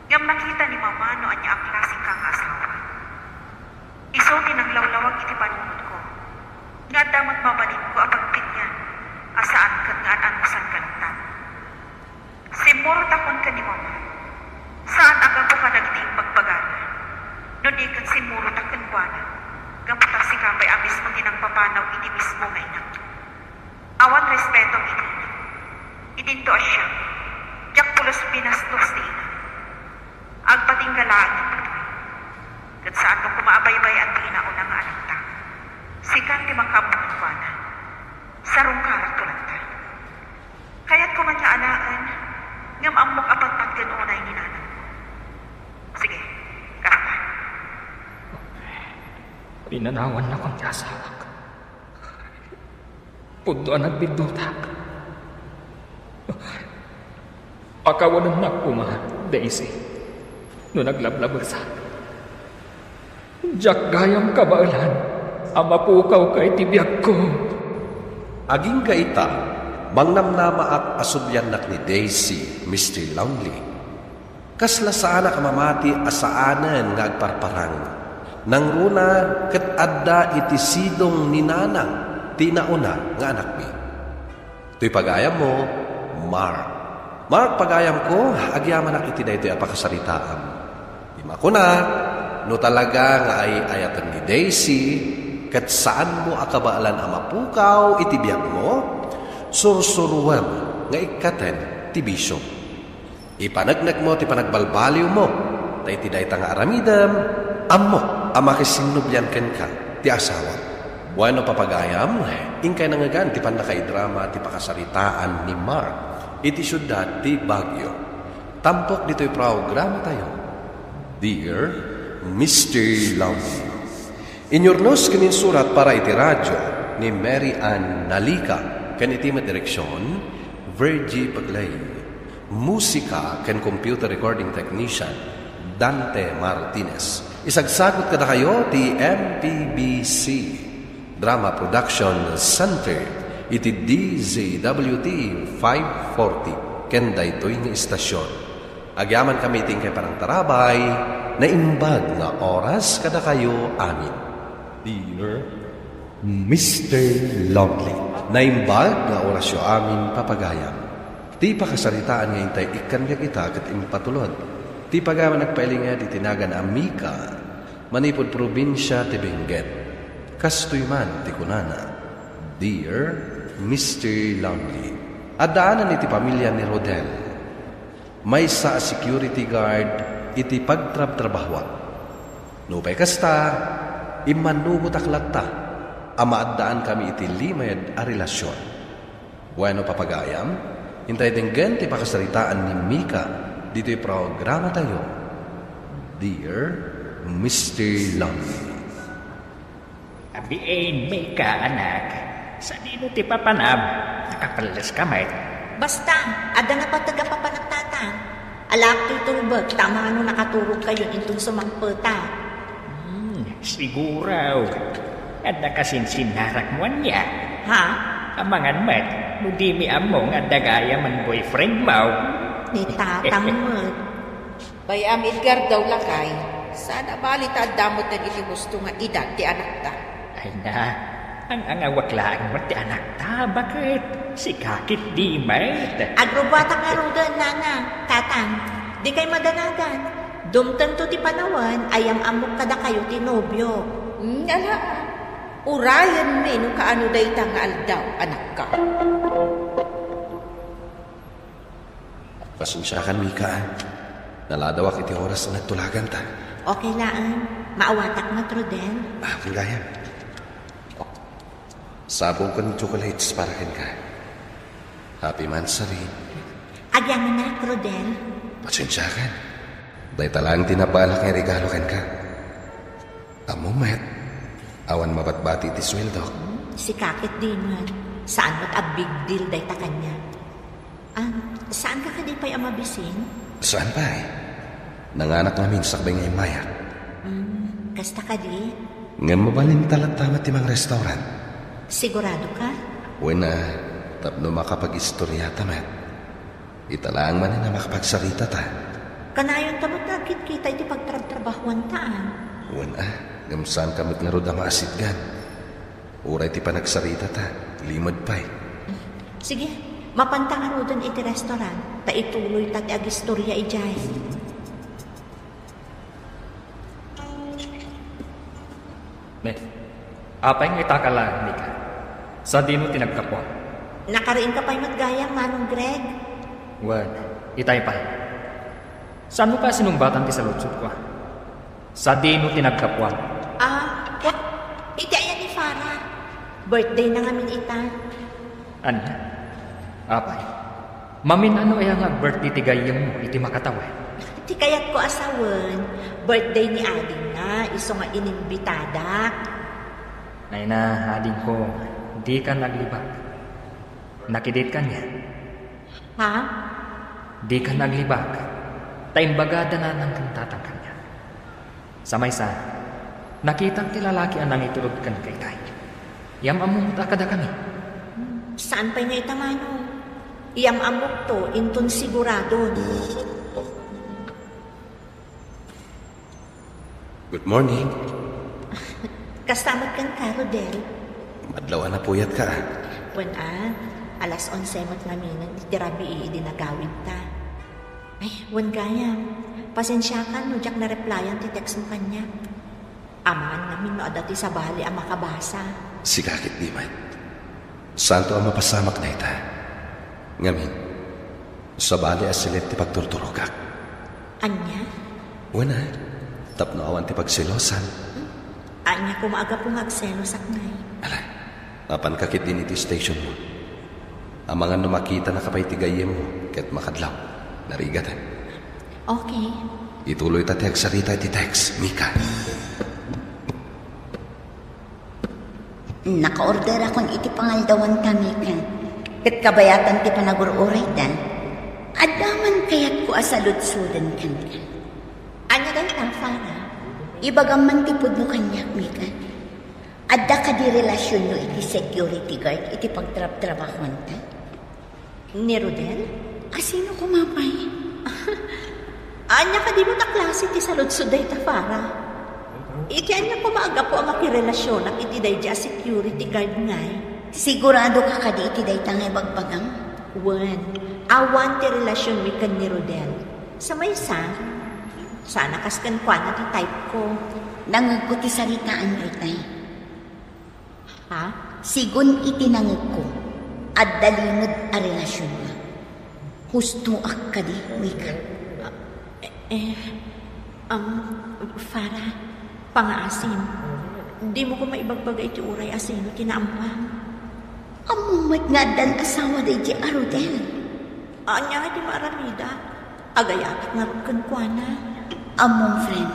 Ngam nakita ni Mama no anya ang klase kang asawa. Iso tinanglawlawag iti panunod ko. Nga damat mabalin ko ang pagpinyan, asaan kat nga anusan ka lang tan. Simurot akon ka ni Mama. Saan ang gapo ka nagtiing magbagana? Noon ikan simurot akon buwana. Gaputak si kapay abis mo tinang papanaw iti mismo nga inak. Awan respetong iti. Idinto asya. Diyak pulos pinastos ti ina. Agpating galaan ito. Kat saan mo kumaabaybay at pinauna nga anak ta. Sikan ti makabunan ko na. Sarong karak tulad ta. Kaya't kumanya anaan, ngam amok apatpat ganunay ni nanang. Sige, karata. Pinanawan na kong asawa ko. Pundo ang bindutak. Pakawanan na ko ma, Daisy. No naglablabersa. Jak gayam kabailan, ama pukaw kay tibiyag ko. Aging gaita, mangnamnama at asubyan nak ni Daisy, Mr. Longley. Kasla saana kamamati asaanan nga agparparang. Nang runa ket adda iti sidong ni nanang tinauna nga anak mi. To'y pagayam mo, Mark. Mark, pagayam ko, agyaman nak iti daytoy apakasaritaam. Ima ko na, no talaga nga ay ayatan ni Daisy, ket saan mo akabaalan ang mapukaw itibiyag mo, sursuruan nga ikaten ti bisyo. Ipanagnak mo ti panagbalbaliw mo, tay ti dayta nga aramidam, ammo amakisinubyan ken ka ti asawa. Bueno papagayam, ingkay nangagan ti panakaidrama ti pakasaritaan ni Mark iti syudad ti Baguio. Tampok dito'y programa tayo. Dear Mr. Longley, inyornos kanin surat para iti radyo ni Mary Ann Nalika kan iti direksyon Virgie Paglay. Musika kan computer recording technician Dante Martinez. Isagsagot kada kayo ti MPBC Drama Production Center iti DZWT 540 ken daytoy nga istasyon. Agyaman kami tingkay parang tarabay na imbag nga oras kada kayo amin. Dear Mr. Longley, na imbag nga oras yo amin papagayam. Ti pakasaritaan nga intay ikan nga kita ket impatulod. Ti pagaman nagpailinga di tinagan Amika manipod probinsya ti Benguet. Kastoy man ti kunana. Dear Mr. Longley, adaanan iti pamilya ni Rodel. May sa security guard iti pagtrab-trabahwan. Nupay kasta, imanugot aklatta, amaadaan kami iti limed a relasyon. Bueno papagayam, hintay dinggan ti pakasaritaan ni Mika, dito'y programa tayo. Dear Mr. Longley. Abiin, Mika, anak. Sa dino ti papanab, nakapalas kamay. Basta, ada na pa tagapapanagtatang. Alak ti tulbag, tama ano nakaturog kayo intong sumangpeta. Siguraw. Ada kasing sinarak mo niya. Ha? Amangan mat, nudi mi among ada gaya man boyfriend mo. Ni tatang mo. Bayam Edgar daw lakay. Sana balita damot na iti gusto nga edad ti anak ta. Ay na, ang angawaklaan mo ti anak ta, bakit? Si kakit di mat. Agrobata nga rodan, nana, tatang. Di kay madanagan. Dumtan to ti panawan, ayam amok kada kayo ti nobyo. Alaan. Urayan me no kaano day nga aldaw, anak ka. Pasensyakan, Mika. Naladawak iti oras na nagtulagan ta. Okay laan. Maawatak na Rodel. Gaya. Sabong ko ng chocolates para kin ka. Happy Mansari. Agyan na, Rodel. Pasensyakan. Dahil talang tinabalak ng regalo kin ka. Amo, Matt. Awan mabatbati ti sweldo. Si kakit din man. Saan mo't a big deal day ta kanya? Saan ka kadipay ang mabisin? Saan pa eh? Nanganak namin sa kabay ngayong mayak. Kasta ka di? Nga mabalin talat-tamat timang restaurant. Sigurado ka? Wena, tapno makapag-istorya tamat. Italaang man na makapagsarita ta. Kanayon tamot nakit kita iti pagtrabahuan taan. Wena, gamsaan kamit nga roda maasidgan. Uray ti panagsarita ta, limod pa'y. Sige, mapantang rodan iti restaurant, ta ituloy ta ti agistorya ijay. Apay nga itakala, Mika. Sa dino tinagkapwa. Nakariin ka pa'y matgayang, Manong Greg? Well, itay pa. Saan mo ka sinumbatan ti sa lutsot ko? Sa dino tinagkapwa. What? Iti ayan ni Farah. Birthday na ngamin ita. Ano? Apay. Mamin ano ay nga birthday ti gayang mo, iti makatawa. Ti kayat ko asawan. Birthday ni Ading nga, iso nga inimbitada. Ay na, ading ko, di ka naglibak. Nakidate ka niya. Ha? Di ka naglibag. Taimbagada na ng kantatang kanya. Sa maysa, nakitang ti lalaki anang itulog kan kay tay. Yam among takada kami. Saan pa nga itamano? Iyam amok to, inton sigurado. Good morning. Kastamat kan ka, Rodel. Madlaw na puyat ka. Alas 11 mat namin titirabi dinagawid ta. Ay, wan gayam. Pasensya ka no, jak na replyan ti text mo kanya. Amangan namin no adati sa bali ang makabasa. Sikakit di man. Santo ang mapasamak na ita. Ngamin, sa bali asilit ti pagturturugak. Anya? Wana, tapno awan ti pagsilosan. Anya ko maaga po magselos aknay. Ala, apan kakit din iti station mo. Ang mga numakita na kapay tigayem mo, ket makadlaw, narigatan. Okay. Ituloy ta ti agsarita iti text, Mika. Naka-order akong iti pangaldawan kami kan. Ket kabayatan ti panagururay dan. Adaman kayat ko asalud-sudan kan. Anya daw ta, Farah? Ibagam man ti pudno kanyak, Mika. Adda ka di relasyon no iti security guard iti pagtrab-trabahon ta. Ni Rodel? Sino kumapay? Anya ka di mo ta klase ti salud-suday ta, Farah? Iti anya ko maaga po ang makirelasyon at iti day dya security guard ngay. Sigurado ka ka di iti day tangay bagbagang? Awan ti relasyon mi kan ni Rodel. Sa maysa, sana kaskan kwa na ti type ko. Nangag ko ti saritaan mo itay. Ha? Sigun iti nangag ko at dalingod a relasyon mo. Husto ak ka di, Mika. Farah, pangaasim. Di mo ko maibagbagay iti uray asino tinaampang. Amumat nga dan asawa day di Rodel. Anya di maaramida. Agayatak nga rugkan kwa na. Among friend,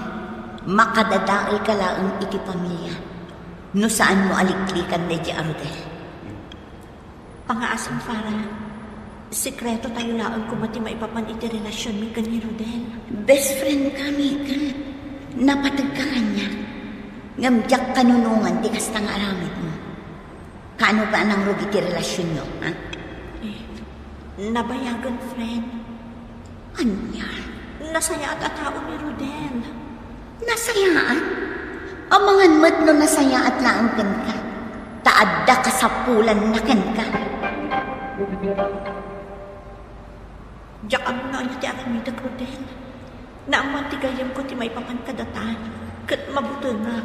makadadaal ka laang iti pamilya. No saan mo aliklikan day di Rodel. Pangaasim, Farah. Sikreto tayo laang kumati maipapan iti relasyon mi kan ni Rodel. Best friend kami ka. Napatag ka kanya. Ngamjak kanunungan di kasta nga aramid mo. Kaano ba nang rugi ti relasyon nyo, ha? Nabayagan, friend. Anya? Nasaya at atao ni Rodel. Nasayaan? Amangan mo't no nasaya at laangkan ka. Taadda ka sa pulan na ken ka. Diyak ano na anya ti aramida, Rodel. Naaman ti gayam ko ti maipapan kadata. Kat mabuto na.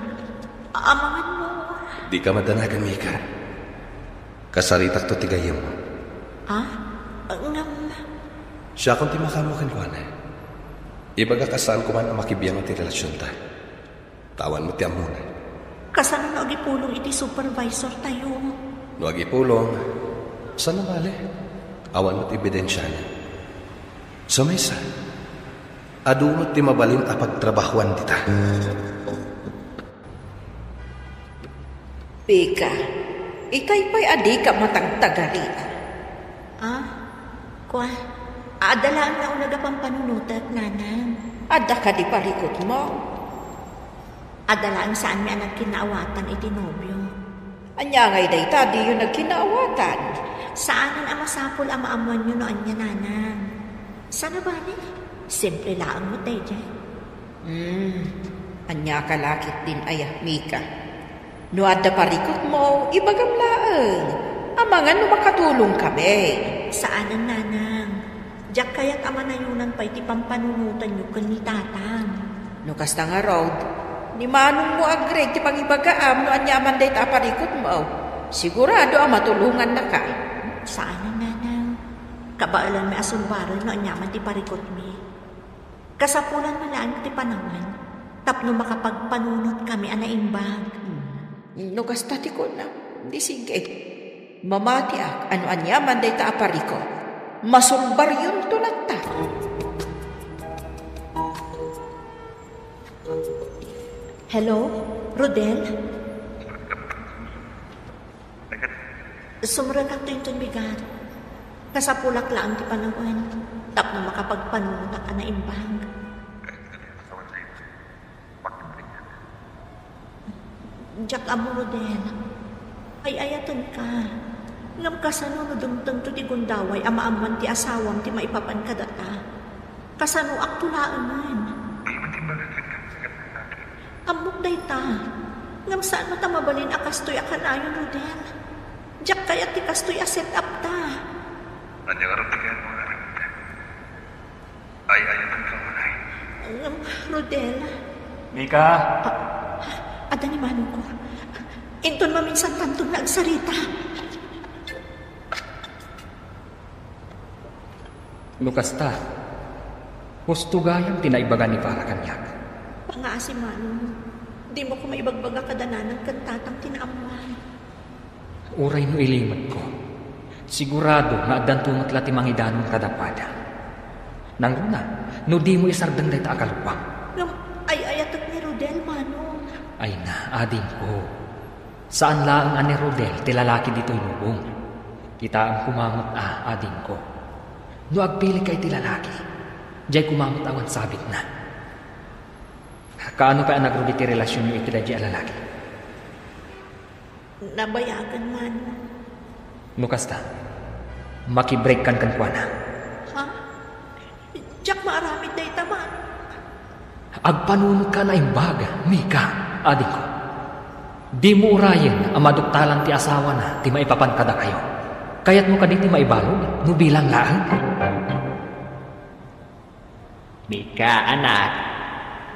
Amangan mo. Di ka madanagan, Mika. Kasaritak to ti gayam mo. Siya kung ti makamukin ko na. Ibaga kasaan ko man ang makibiyang ti relasyon ta. Tawan mo ti amuna. Kasano na agipulong iti supervisor tayo. No agipulong, saan na mali? Awan mo't ebidensya na. So may sa, adunot ti mabalin a pagtrabahuan dita. Pika, itay pa'y adi ka matagtagarian. Kwa, adalaan na unaga pang panunutat, nanang. Adda ka di parikot mo. Adalaan saan mi anang kinaawatan iti nobyo. Anya ngay day tadi yung nagkinaawatan. Saanan ang masapol ang maamuan nyo no anya, nanang? Sana ba ni? Simple laang mo tayo dyan. Anya kalakit din ayah, Mika. No adda parikot mo, ibagam laang. Amangan no makatulong kami. Saanan, nanang? Diyak kaya't amanayunan pa iti pampanunutan nyo kan ni tatang. No kasta nga road, ni manong mo agreg ti pangibagaam no anyaman day taparikot mo. Sigurado ang matulungan na ka. Saanan, nanang? Kabaalan may asulbaran no anyaman ti parikot mi. Kasapulan malaan ti panawan. Tapno makapagpanunot kami anaimbag. No kasta ti ko na. Di sige. Mamati ak ano anyaman day taaparikot. Masumbar yun tulad ta. Hello, Rodel? Sumurang kang tuyong bigat. Kasapulak lang ti panahon. Tapno makapagpanunta ka na imbang. Jack amo Rodel, ay ayatan ka. Ngam kasano no dumtang to di gundaway amaaman ti asawam ti maipapan ka data. Kasano aktulaan man. Amok day ta. Ngam saan mo ta mabalin akastoy akanayon Rodel. Jack kaya ti kastoy a set up ta. Anya nga rin mo nga rin. Ay ayatan ka mo na. Rodel. Mika? Ada ni manong ko. Inton maminsan tantong nagsarita. Lukas ta. Husto gayang tinaibagan ni para kanyak. Pangaasi manong. Di mo ko maibagbaga kadananan kan tatang tinaamuan. Uray no ilimat ko. Sigurado nga agdan tumatla ti mangidanon kadapada. Nang una, no di mo isardang day ta akalupang. Ay ayatot ni Rodel manong. Ay na, ading ko. Saan lang ani Rodel, ti lalaki dito'y lubong. Kita ang kumangot ading ko. No agpili kay ti lalaki, diyay kumangot awan sabit na. Kaano pa ang nagrudi ti relasyon nyo iti da di lalaki? Nabayagan man. No kasta, makibreak kan kwa na. Ha? Jack maaramid day taman. Agpanunod ka na imbaga, Mika. Adik ko, di mo urayin ang maduktalan ti asawa na ti maipapankada kayo. Kaya't mo ka di ti maibalog, no bilang lang. Mika, anak,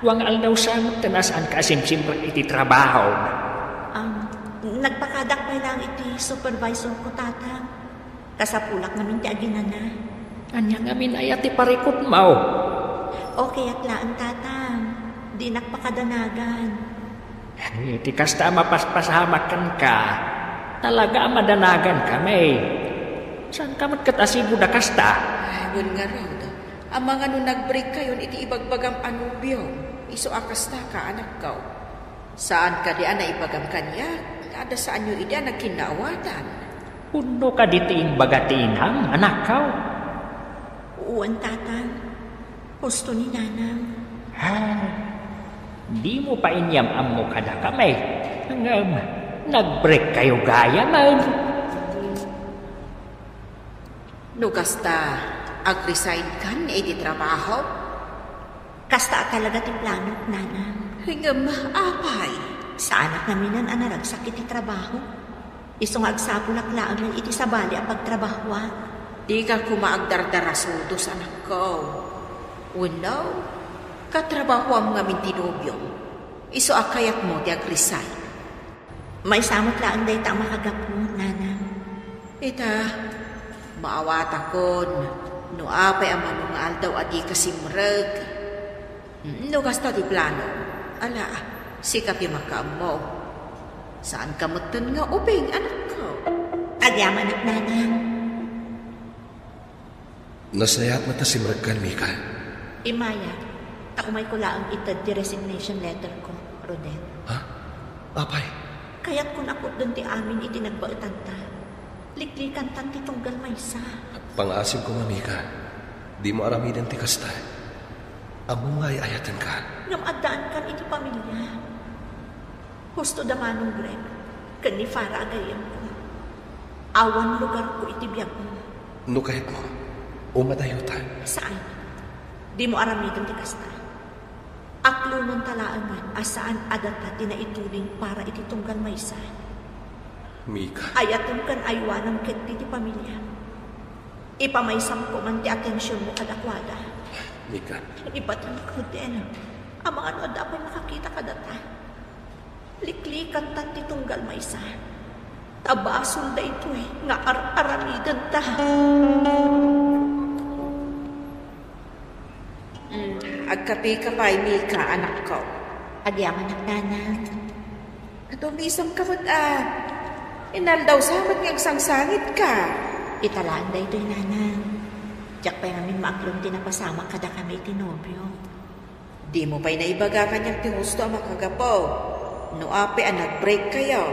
wang aldaw sa mo tanasaan ka simsimrag iti trabaho. Nagpakadak pa lang iti supervisor ko, tatang. Kasapulak namin ti aginan na. Anya ngamin ay ati parikot mo. Okay at laan, tatang. Di nakpakadanagan. Iti kasta mapaspasamakan ka. Talaga madanagan kami. Saan ka matkatasibo da kasta? Ay, bun nga raw. Ang mga nung nag-break kayo, iti ibagbagam anubyo. Iso akasta ka, anak ko. Saan ka di na ibagam kanya? Ada saan nyo ida nagkinawatan? Puno ka di ti imbagatinang, anak ko. Uwan, tatang. Gusto ni nanang. Di mo pa inyam mo kada kami. Nag-break kayo gaya man. No kasta, ag-resign kan di trabaho? Kasta talaga ti plano, nanang. Hingam, apay. Sa anak namin ang anaragsak iti trabaho. Isong agsapulak laan ng iti sabali ang pagtrabahuan. Di ka kumaagdardarasudos, anak ko. Uno, katrabaho ang nga mintinobyo. Iso akayat mo di ag-resign. May samot lang day ta makagapon, nanang. Ita, maawata kon. No apay ang manungal daw adi kasimrag. No kasta di plano. Ala, sikap yung makam mo. Saan ka matan nga ubing, anak ko? Agyaman at nanang. Nasayat mata simrag kan, Mika. Imaya, taumay ko lang itad di resignation letter ko, Rodel. Ha? Apay? Kaya't kung ako doon ti amin itinagbaetan ta, liklikan tan ti tunggal maysa. Pangasim ko nga, Mika. Di mo aramidan ti kasta. Amo nga ayatan ka. Ngamadaan kan iti pamilya. Husto damanong Greg, kani Farah agayam ko. Awan lugar ko iti biyag mo. No kahit mo, umadayo ta. Saan? Di mo aramidan ti kasta. Aklo ng talaangan asaan adata tinaituling para iti tunggal maysa. Mika. Ayaton kan aywanam ket ti pamilya. Ipamaysam ko man ti atensyon mo kadakwada. Mika. Ibatan ko din. Ang mga ano dapat makakita ka data. Liklikan tan ti tunggal maysa. Tabasun da ito nga aramidan ta. Agkapi-kapay, Mika, anak ko. Agyaman ang nanang. Katumisang ka man inaldaw samat ng sangsangit ka. Italaan da ito'y nanang. Diyak pa namin maaklong tinapasama kada kami tinobyo. Di mo pa'y naibaga kanyang tingusto ang makagapo. No ape ang nag-break kayo.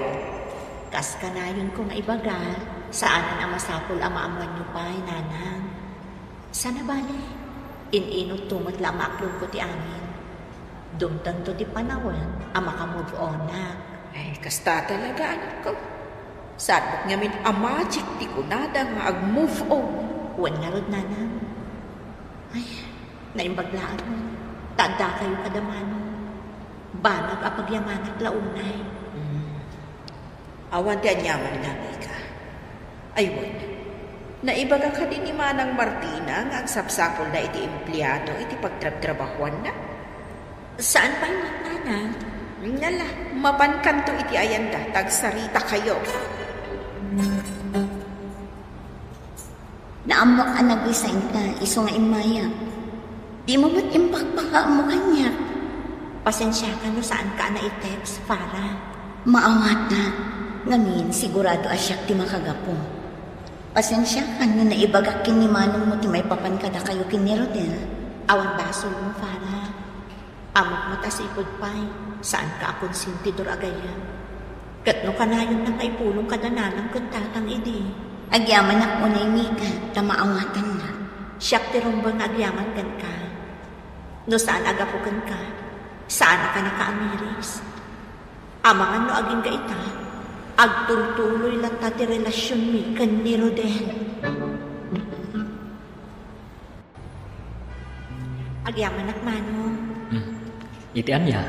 Kas kanayon ko nga ibagal, saanan ang masapol ang maamuan niyo pa, nanang. Sana bali, inunot tumot lang maaklong ko ti amin. Dumtan to di panawan, ang makamove on na. Ay, kasta talaga, anak ko. Sadot nga min magic di ko nada nga ag-move on. Wan nga rod, nanang. Ay, naimbaglaan mo. Tanda kayo kadamano. Banag apagyamanat launay. Awan di anyaman nga, Mika. Aywan, naibaga ka din ni Manang Martina nga ang sapsapol na iti empleyado iti pagtrab-trabahuan na. Saan pa yun, nanang? Nala, mapankanto iti ayanda, tagsarita kayo. Naamok ang nag-resign ka, iso nga imaya. Di mo ba't impakpaka mo kanya? Pasensya ka no saan ka na i-text, Farah. Maawat na. Ngamin, sigurado asyak ti makagapo. Pasensya ka no naibagakin ni Manong mo ti may papankada kayo kini Rodel. Awan basol mo, Farah. Amok mo tas ipod pa'y. Saan ka akong sintidor agayan? Katno ka na yun nang aipulong kadananang kuntatang idi. Agyaman ako na Mika, tamaawatan na. Siyak ti rumbang agyaman kan ka. No saan agapukan ka? Saan ka nakaamiris? Amangan no aging gaita, agtultuloy lang ta ti relasyon mi kan ni Rodel. Agyaman at mano. Itian niya.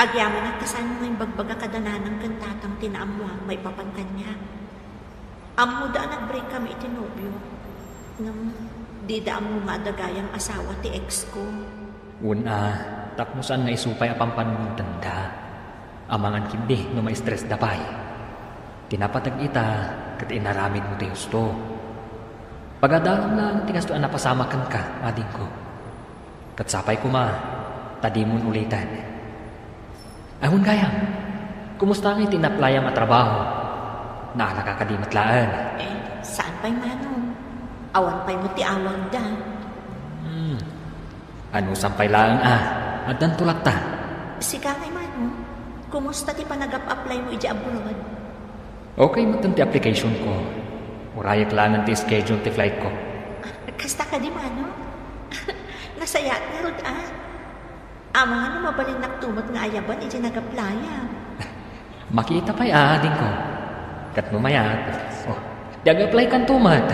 Agyaman at kasan mo yung bagbaga kadananang kantatang tinaamuang may papangkan niya. Amo da nag-break kami itinobyo. Nang di da amo madagayang asawa ti ex ko. Una, takmusan nga isupay apampan mong tanda. Amangan kindi no may stress dapay. Tinapatag ita, kat inaramid mo ti gusto. Pagadalam lang ti gusto napasamakan ka, ading ko. Kat sapay ko ma, tadimon ulitan. Ahon gayam, kumusta nga itinaplayam at trabaho? Na nakakadimatlaan. Saan pa'y manong? Awan pa'y mo ti awag da. Ano sampay lang at dan tulak ta. Siga kay manong, kumusta ti panag-apply mo iji abroad? Okay mo ti application ko. Urayak lang ti schedule ti flight ko. Kasta ka di manong? Nasaya na rod Amang ano mabalin naktumot nga ayaban iji nag-applya. Makita pa'y ading ko. Kat mamayat. Dag-apply kan tumat.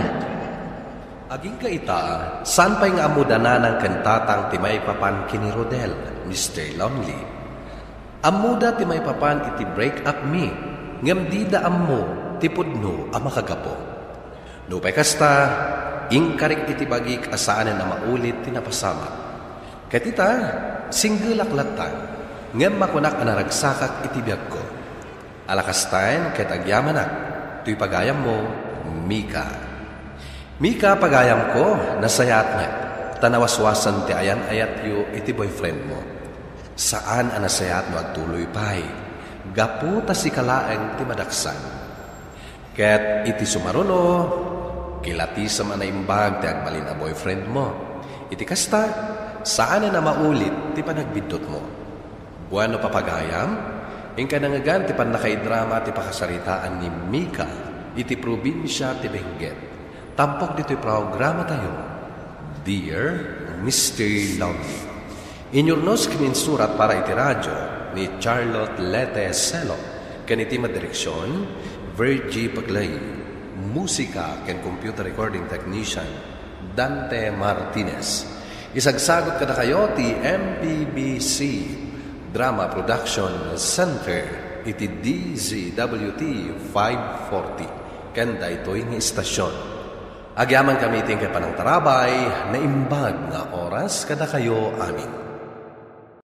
Aging kaita, saan pa'y nga amudanan ng kantatang timay papan kini Rodel, Mr. Lonely. Amuda timay papan iti break up me, ngam di da ammo, tipudno ang makagapo. Nupay kasta, ingkarik iti bagik asaanan na maulit tinapasama. Katita, singgulaklatan, ngam makunak anaragsakak iti biyag ko. Alakastain ket agyamanak, tuy pagayam mo, Mika. Mika, pagayam ko, nasayat nga, tanawaswasan ti ayan-ayat yu iti boyfriend mo. Saan ang nasayat mo agtuloy pa'y, gapu ta si kalaeng ti madaksan. Ket iti sumaruno, kilati sa manaimbag ti agbalin na boyfriend mo. Iti kasta, saan na maulit ti panagbidot mo. Buwan no papagayam, ingka nangagan ti panakaidrama ti pakasaritaan ni Mika, iti probinsya ti Benguet. Tampok dito'y programa tayo, Dear Mr. Lonely. Inyornos kininsurat para iti radyo ni Charlotte Lete Selo, kaniti madireksyon, Virgie Paglay, musika ken computer recording technician, Dante Martinez. Isagsagot kada kayo ti MPBC Drama Production Center, iti DZWT 540, kanda ito'y ng istasyon. Agyaman kami tingkay panang tarabay na imbag na oras kada kayo amin.